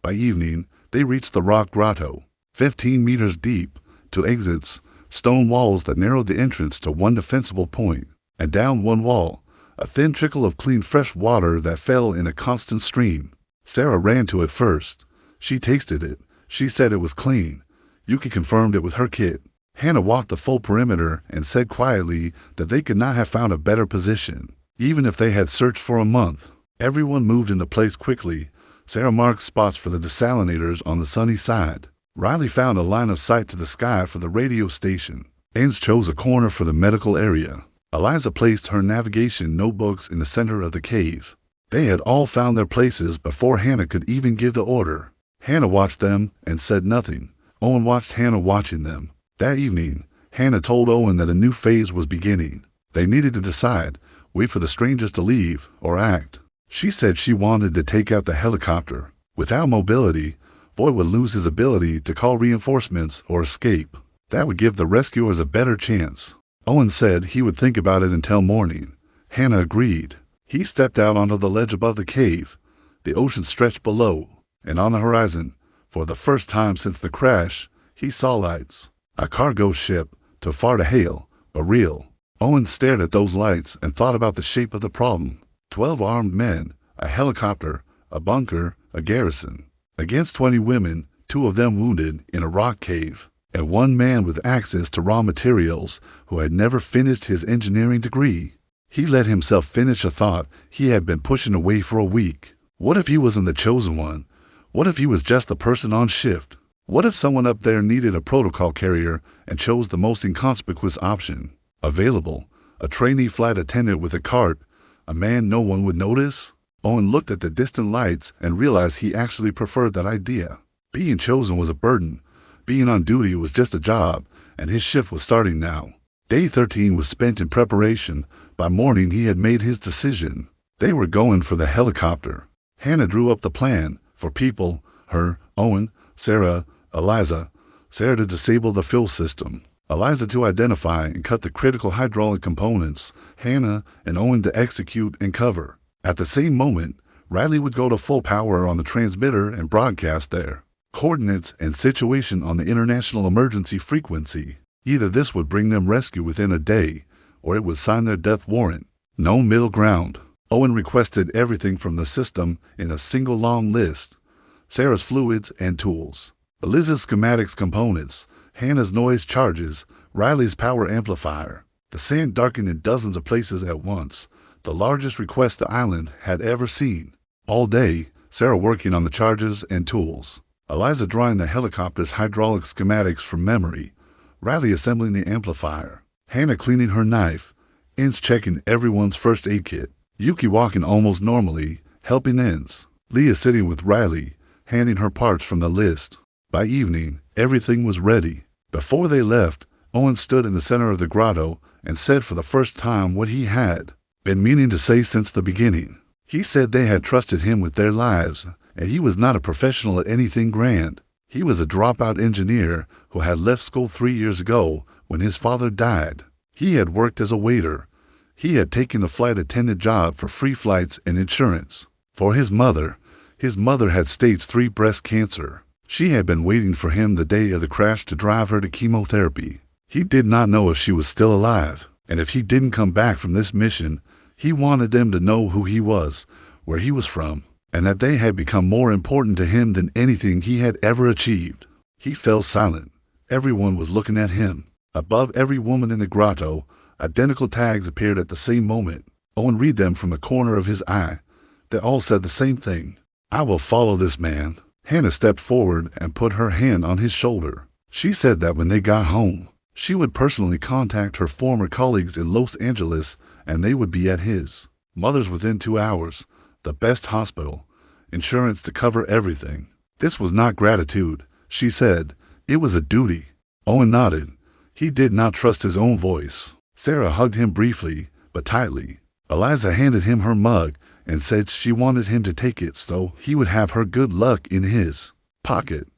By evening, they reached the rock grotto, 15 meters deep, to exits, stone walls that narrowed the entrance to one defensible point, and down one wall, a thin trickle of clean fresh water that fell in a constant stream. Sarah ran to it first. She tasted it. She said it was clean. Yuki confirmed it with her kit. Hannah walked the full perimeter and said quietly that they could not have found a better position, even if they had searched for a month. Everyone moved into place quickly. Sarah marked spots for the desalinators on the sunny side. Riley found a line of sight to the sky for the radio station. Enz chose a corner for the medical area. Eliza placed her navigation notebooks in the center of the cave. They had all found their places before Hannah could even give the order. Hannah watched them and said nothing. Owen watched Hannah watching them. That evening, Hannah told Owen that a new phase was beginning. They needed to decide, wait for the strangers to leave, or act. She said she wanted to take out the helicopter. Without mobility, Void would lose his ability to call reinforcements or escape. That would give the rescuers a better chance. Owen said he would think about it until morning. Hannah agreed. He stepped out onto the ledge above the cave. The ocean stretched below, and on the horizon, for the first time since the crash, he saw lights. A cargo ship, too far to hail, but real. Owen stared at those lights and thought about the shape of the problem. 12 armed men, a helicopter, a bunker, a garrison. Against 20 women, 2 of them wounded in a rock cave, and 1 man with access to raw materials who had never finished his engineering degree. He let himself finish a thought he had been pushing away for a week. What if he wasn't the chosen one? What if he was just the person on shift? What if someone up there needed a protocol carrier and chose the most inconspicuous option available, a trainee flight attendant with a cart, a man no one would notice? Owen looked at the distant lights and realized he actually preferred that idea. Being chosen was a burden. Being on duty was just a job, and his shift was starting now. Day 13 was spent in preparation. By morning, he had made his decision. They were going for the helicopter. Hannah drew up the plan for people, her, Owen, Sarah, Eliza. Sarah to disable the fuel system. Eliza to identify and cut the critical hydraulic components. Hannah and Owen to execute and cover. At the same moment, Riley would go to full power on the transmitter and broadcast their coordinates and situation on the international emergency frequency. Either this would bring them rescue within a day, or it would sign their death warrant. No middle ground. Owen requested everything from the system in a single long list. Sarah's fluids and tools. Eliza's schematics components. Hannah's noise charges. Riley's power amplifier. The sand darkened in dozens of places at once. The largest request the island had ever seen. All day, Sarah working on the charges and tools. Eliza drawing the helicopter's hydraulic schematics from memory. Riley assembling the amplifier. Hannah cleaning her knife. Enz checking everyone's first aid kit. Yuki walking almost normally, helping Enz. Leah sitting with Riley, handing her parts from the list. By evening, everything was ready. Before they left, Owen stood in the center of the grotto and said for the first time what he had been meaning to say since the beginning. He said they had trusted him with their lives, and he was not a professional at anything grand. He was a dropout engineer who had left school 3 years ago when his father died. He had worked as a waiter. He had taken a flight attendant job for free flights and insurance. For his mother had stage 3 breast cancer. She had been waiting for him the day of the crash to drive her to chemotherapy. He did not know if she was still alive, and if he didn't come back from this mission, he wanted them to know who he was, where he was from, and that they had become more important to him than anything he had ever achieved. He fell silent. Everyone was looking at him. Above every woman in the grotto, identical tags appeared at the same moment. Owen read them from the corner of his eye. They all said the same thing. "I will follow this man." Hannah stepped forward and put her hand on his shoulder. She said that when they got home, she would personally contact her former colleagues in Los Angeles and they would be at his mother's within 2 hours, the best hospital, insurance to cover everything. This was not gratitude, she said. It was a duty. Owen nodded. He did not trust his own voice. Sarah hugged him briefly, but tightly. Eliza handed him her mug and said she wanted him to take it so he would have her good luck in his pocket.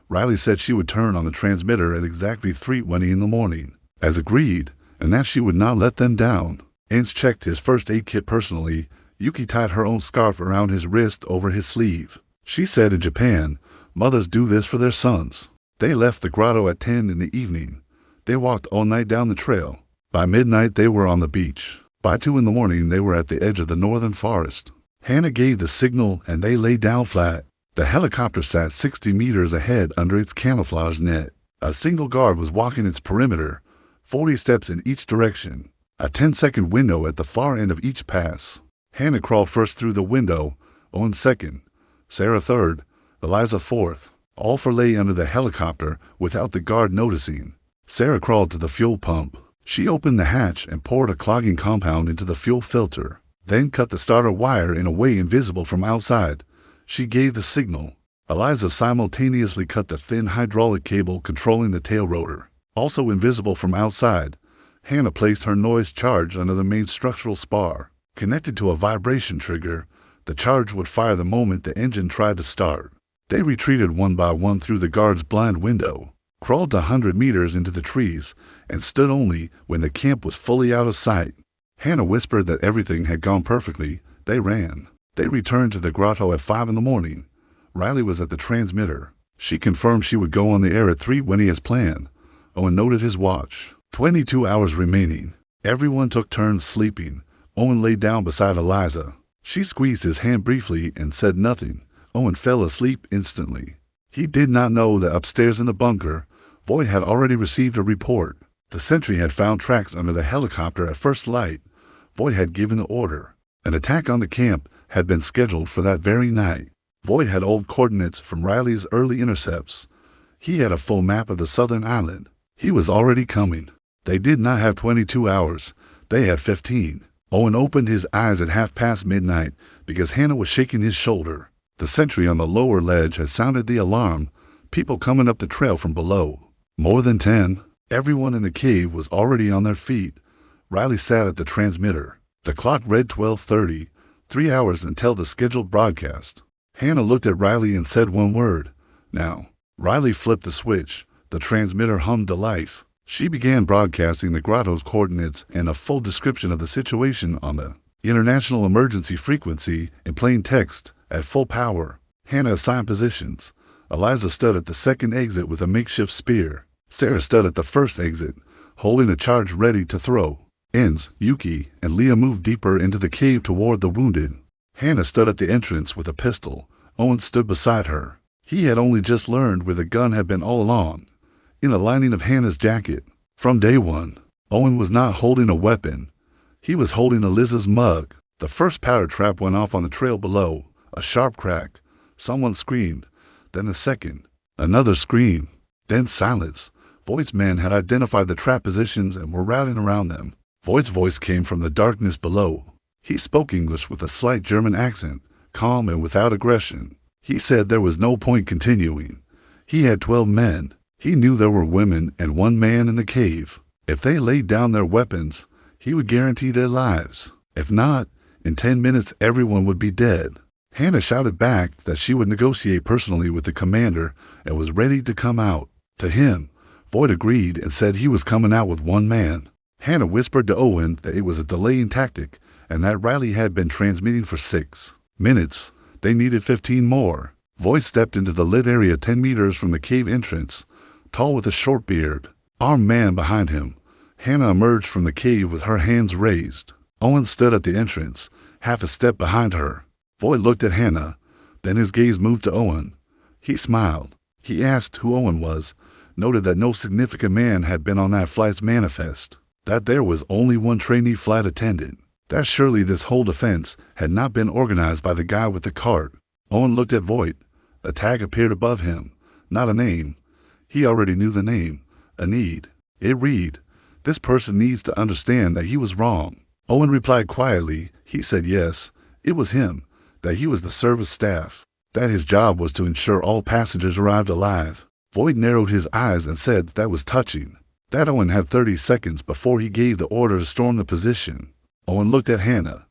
Riley said she would turn on the transmitter at exactly 3:20 in the morning, as agreed, and that she would not let them down. Ains checked his first aid kit personally. Yuki tied her own scarf around his wrist over his sleeve. She said in Japan, mothers do this for their sons. They left the grotto at 10 in the evening. They walked all night down the trail. By midnight, they were on the beach. By 2 in the morning, they were at the edge of the northern forest. Hannah gave the signal and they lay down flat. The helicopter sat 60 meters ahead under its camouflage net. A single guard was walking its perimeter, 40 steps in each direction. A 10-second window at the far end of each pass. Hannah crawled first through the window, Owen second, Sarah third, Eliza fourth. All four lay under the helicopter without the guard noticing. Sarah crawled to the fuel pump. She opened the hatch and poured a clogging compound into the fuel filter, then cut the starter wire in a way invisible from outside. She gave the signal. Eliza simultaneously cut the thin hydraulic cable controlling the tail rotor. Also invisible from outside, Hannah placed her noise charge under the main structural spar. Connected to a vibration trigger, the charge would fire the moment the engine tried to start. They retreated one by one through the guard's blind window, crawled 100 meters into the trees, and stood only when the camp was fully out of sight. Hannah whispered that everything had gone perfectly. They ran. They returned to the grotto at 5 in the morning. Riley was at the transmitter. She confirmed she would go on the air at 3:20 as planned. Owen noted his watch. 22 hours remaining. Everyone took turns sleeping. Owen lay down beside Eliza. She squeezed his hand briefly and said nothing. Owen fell asleep instantly. He did not know that upstairs in the bunker, Voight had already received a report. The sentry had found tracks under the helicopter at first light. Voight had given the order. An attack on the camp had been scheduled for that very night. Voight had old coordinates from Riley's early intercepts. He had a full map of the southern island. He was already coming. They did not have 22 hours. They had 15. Owen opened his eyes at midnight because Hannah was shaking his shoulder. The sentry on the lower ledge had sounded the alarm. People coming up the trail from below. More than 10. Everyone in the cave was already on their feet. Riley sat at the transmitter. The clock read 12:30, 3 hours until the scheduled broadcast. Hannah looked at Riley and said one word. Now. Riley flipped the switch. The transmitter hummed to life. She began broadcasting the grotto's coordinates and a full description of the situation on the international emergency frequency in plain text at full power. Hannah assigned positions. Eliza stood at the second exit with a makeshift spear. Sarah stood at the first exit, holding a charge ready to throw. Ains, Yuki, and Leah moved deeper into the cave toward the wounded. Hannah stood at the entrance with a pistol. Owen stood beside her. He had only just learned where the gun had been all along, in the lining of Hannah's jacket. From day one, Owen was not holding a weapon. He was holding Eliza's mug. The first powder trap went off on the trail below. A sharp crack. Someone screamed. Then the second. Another scream. Then silence. Voight's men had identified the trap positions and were routing around them. Voight's voice came from the darkness below. He spoke English with a slight German accent, calm and without aggression. He said there was no point continuing. He had 12 men. He knew there were women and one man in the cave. If they laid down their weapons, he would guarantee their lives. If not, in 10 minutes everyone would be dead. Hannah shouted back that she would negotiate personally with the commander and was ready to come out. To him, Voight agreed and said he was coming out with one man. Hannah whispered to Owen that it was a delaying tactic and that Riley had been transmitting for 6 minutes. They needed 15 more. Voight stepped into the lit area 10 meters from the cave entrance, tall with a short beard, armed man behind him. Hannah emerged from the cave with her hands raised. Owen stood at the entrance, half a step behind her. Voight looked at Hannah, then his gaze moved to Owen. He smiled. He asked who Owen was, noted that no significant man had been on that flight's manifest, that there was only one trainee flight attendant, that surely this whole defense had not been organized by the guy with the cart. Owen looked at Voight. A tag appeared above him, not a name. He already knew the name, a need. It read, "This person needs to understand that he was wrong." Owen replied quietly. He said yes, it was him, that he was the service staff, that his job was to ensure all passengers arrived alive. Voight narrowed his eyes and said that was touching, that Owen had 30 seconds before he gave the order to storm the position. Owen looked at Hannah.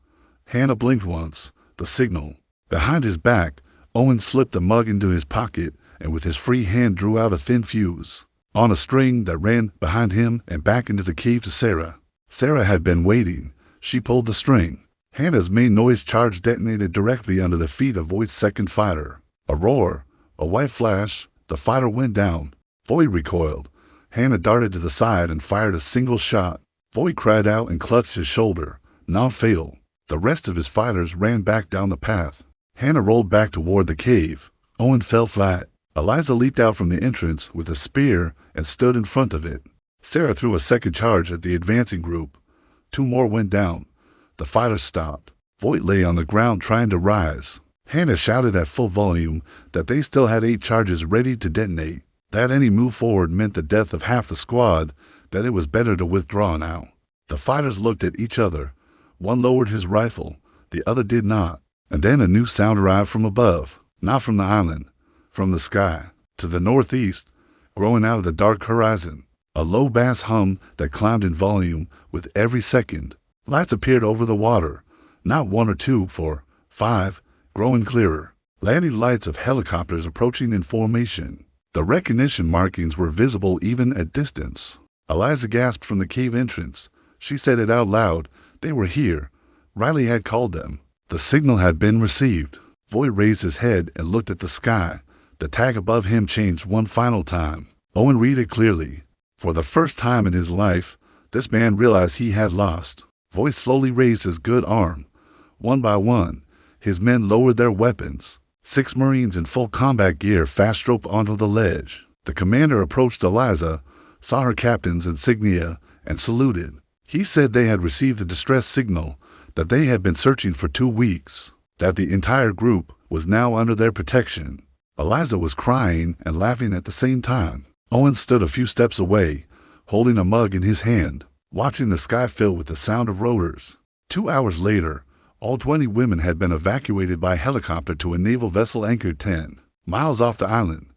Hannah blinked once, the signal. Behind his back, Owen slipped the mug into his pocket and with his free hand drew out a thin fuse, on a string that ran behind him and back into the cave to Sarah. Sarah had been waiting. She pulled the string. Hannah's main noise charge detonated directly under the feet of Voight's second fighter. A roar, a white flash, the fighter went down. Voight recoiled. Hannah darted to the side and fired a single shot. Voight cried out and clutched his shoulder, non-fatal. The rest of his fighters ran back down the path. Hannah rolled back toward the cave. Owen fell flat. Eliza leaped out from the entrance with a spear and stood in front of it. Sarah threw a second charge at the advancing group. 2 more went down. The fighters stopped. Voight lay on the ground trying to rise. Hannah shouted at full volume that they still had 8 charges ready to detonate, that any move forward meant the death of half the squad, that it was better to withdraw now. The fighters looked at each other. One lowered his rifle, the other did not. And then a new sound arrived from above, not from the island, from the sky, to the northeast, growing out of the dark horizon. A low bass hum that climbed in volume with every second. Lights appeared over the water, not 1 or 2 for 5, growing clearer. Landing lights of helicopters approaching in formation. The recognition markings were visible even at distance. Eliza gasped from the cave entrance. She said it out loud. They were here. Riley had called them. The signal had been received. Voight raised his head and looked at the sky. The tag above him changed one final time. Owen read it clearly. For the first time in his life, this man realized he had lost. Voight slowly raised his good arm. One by one, his men lowered their weapons. 6 Marines in full combat gear fast-roped onto the ledge. The commander approached Eliza, saw her captain's insignia, and saluted. He said they had received a distress signal, that they had been searching for 2 weeks, that the entire group was now under their protection. Eliza was crying and laughing at the same time. Owen stood a few steps away, holding a mug in his hand, watching the sky fill with the sound of rotors. 2 hours later, all 20 women had been evacuated by helicopter to a naval vessel anchored 10 miles off the island.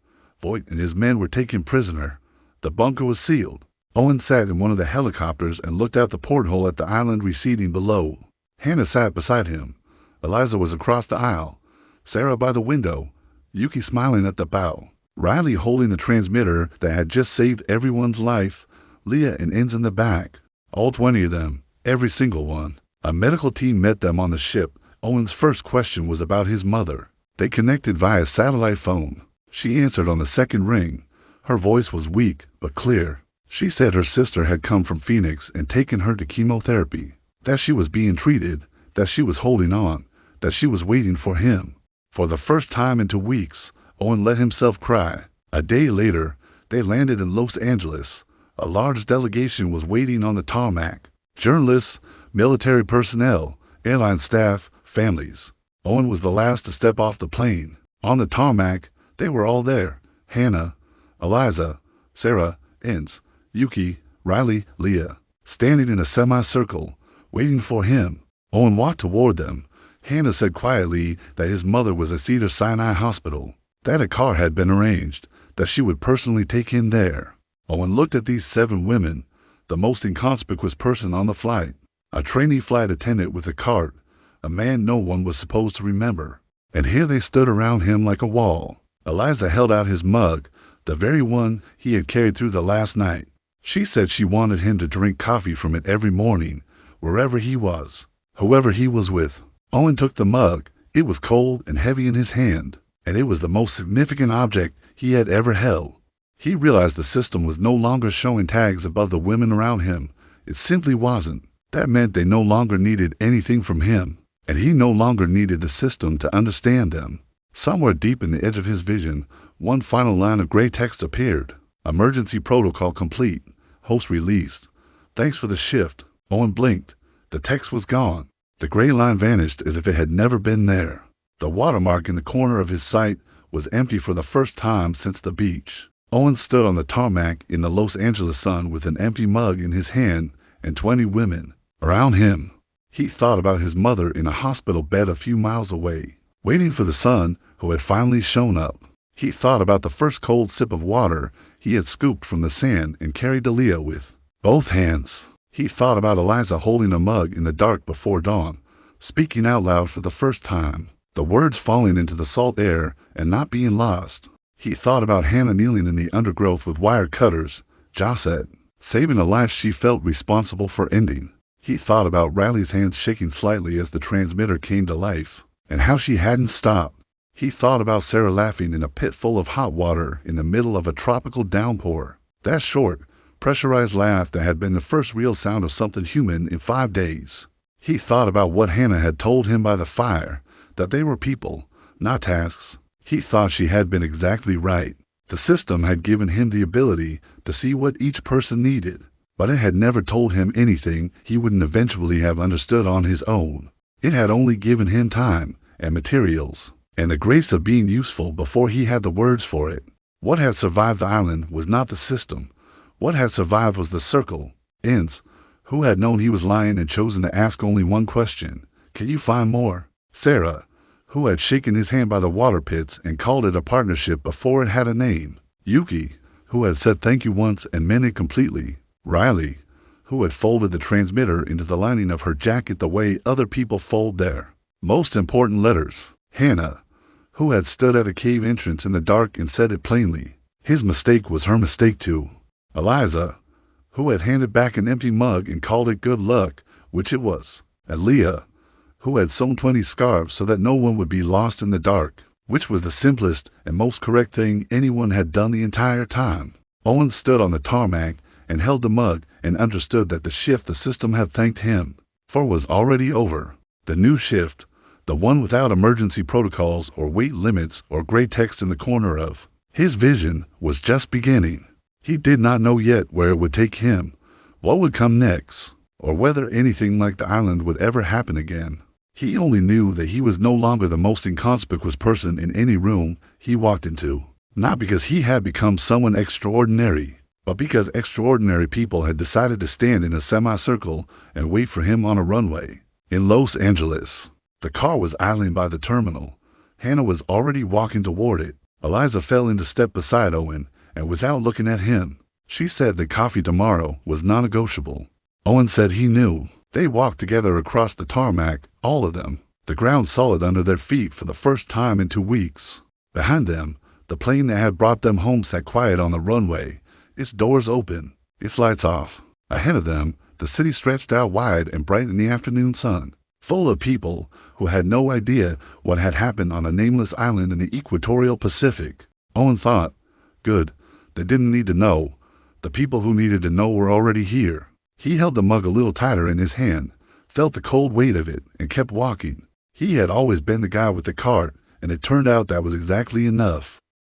Voight and his men were taken prisoner. The bunker was sealed. Owen sat in one of the helicopters and looked out the porthole at the island receding below. Hannah sat beside him. Eliza was across the aisle. Sarah by the window. Yuki smiling at the bow. Riley holding the transmitter that had just saved everyone's life. Leah and Enz in the back. All 20 of them. Every single one. A medical team met them on the ship. Owen's first question was about his mother. They connected via satellite phone. She answered on the second ring. Her voice was weak, but clear. She said her sister had come from Phoenix and taken her to chemotherapy. That she was being treated. That she was holding on. That she was waiting for him. For the first time in 2 weeks, Owen let himself cry. A day later, they landed in Los Angeles. A large delegation was waiting on the tarmac. Journalists, military personnel, airline staff, families. Owen was the last to step off the plane. On the tarmac, they were all there. Hannah, Eliza, Sarah, Enz, Yuki, Riley, Leah, standing in a semicircle, waiting for him. Owen walked toward them. Hannah said quietly that his mother was at Cedars-Sinai Hospital, that a car had been arranged, that she would personally take him there. Owen looked at these 7 women, the most inconspicuous person on the flight, a trainee flight attendant with a cart, a man no one was supposed to remember. And here they stood around him like a wall. Eliza held out his mug, the very one he had carried through the last night. She said she wanted him to drink coffee from it every morning, wherever he was, whoever he was with. Owen took the mug. It was cold and heavy in his hand. and it was the most significant object he had ever held. He realized the system was no longer showing tags above the women around him. It simply wasn't. That meant they no longer needed anything from him, and he no longer needed the system to understand them. Somewhere deep in the edge of his vision, one final line of gray text appeared. Emergency protocol complete. Host released. Thanks for the shift. Owen blinked. The text was gone. The gray line vanished as if it had never been there. The watermark in the corner of his sight was empty for the first time since the beach. Owen stood on the tarmac in the Los Angeles sun with an empty mug in his hand and 20 women around him. He thought about his mother in a hospital bed a few miles away, waiting for the son who had finally shown up. He thought about the first cold sip of water he had scooped from the sand and carried to Leah with both hands. He thought about Eliza holding a mug in the dark before dawn, speaking out loud for the first time, the words falling into the salt air and not being lost. He thought about Hannah kneeling in the undergrowth with wire cutters, Josette, saving a life she felt responsible for ending. He thought about Riley's hands shaking slightly as the transmitter came to life, and how she hadn't stopped. He thought about Sarah laughing in a pit full of hot water in the middle of a tropical downpour. That short, pressurized laugh that had been the first real sound of something human in 5 days. He thought about what Hannah had told him by the fire, that they were people, not tasks. He thought she had been exactly right. The system had given him the ability to see what each person needed, but it had never told him anything he wouldn't eventually have understood on his own. It had only given him time and materials and the grace of being useful before he had the words for it. What had survived the island was not the system. What had survived was the circle, Ince, who had known he was lying and chosen to ask only one question. Can you find more? Sarah, who had shaken his hand by the water pits and called it a partnership before it had a name. Yuki, who had said thank you once and meant it completely. Riley, who had folded the transmitter into the lining of her jacket the way other people fold their most important letters. Hannah, who had stood at a cave entrance in the dark and said it plainly. His mistake was her mistake too. Eliza, who had handed back an empty mug and called it good luck, which it was. And Leah, who had sewn 20 scarves so that no one would be lost in the dark, which was the simplest and most correct thing anyone had done the entire time. Owen stood on the tarmac and held the mug and understood that the shift the system had thanked him for was already over. The new shift, the one without emergency protocols or weight limits or gray text in the corner of his vision, was just beginning. He did not know yet where it would take him, what would come next, or whether anything like the island would ever happen again. He only knew that he was no longer the most inconspicuous person in any room he walked into, not because he had become someone extraordinary, but because extraordinary people had decided to stand in a semicircle and wait for him on a runway. In Los Angeles, the car was idling by the terminal. Hannah was already walking toward it. Eliza fell into step beside Owen, and without looking at him, she said that coffee tomorrow was non-negotiable. Owen said he knew. They walked together across the tarmac, all of them, the ground solid under their feet for the first time in 2 weeks. Behind them, the plane that had brought them home sat quiet on the runway, its doors open, its lights off. Ahead of them, the city stretched out wide and bright in the afternoon sun, full of people who had no idea what had happened on a nameless island in the equatorial Pacific. Owen thought, good, they didn't need to know. The people who needed to know were already here. He held the mug a little tighter in his hand, felt the cold weight of it, and kept walking. He had always been the guy with the cart, and it turned out that was exactly enough.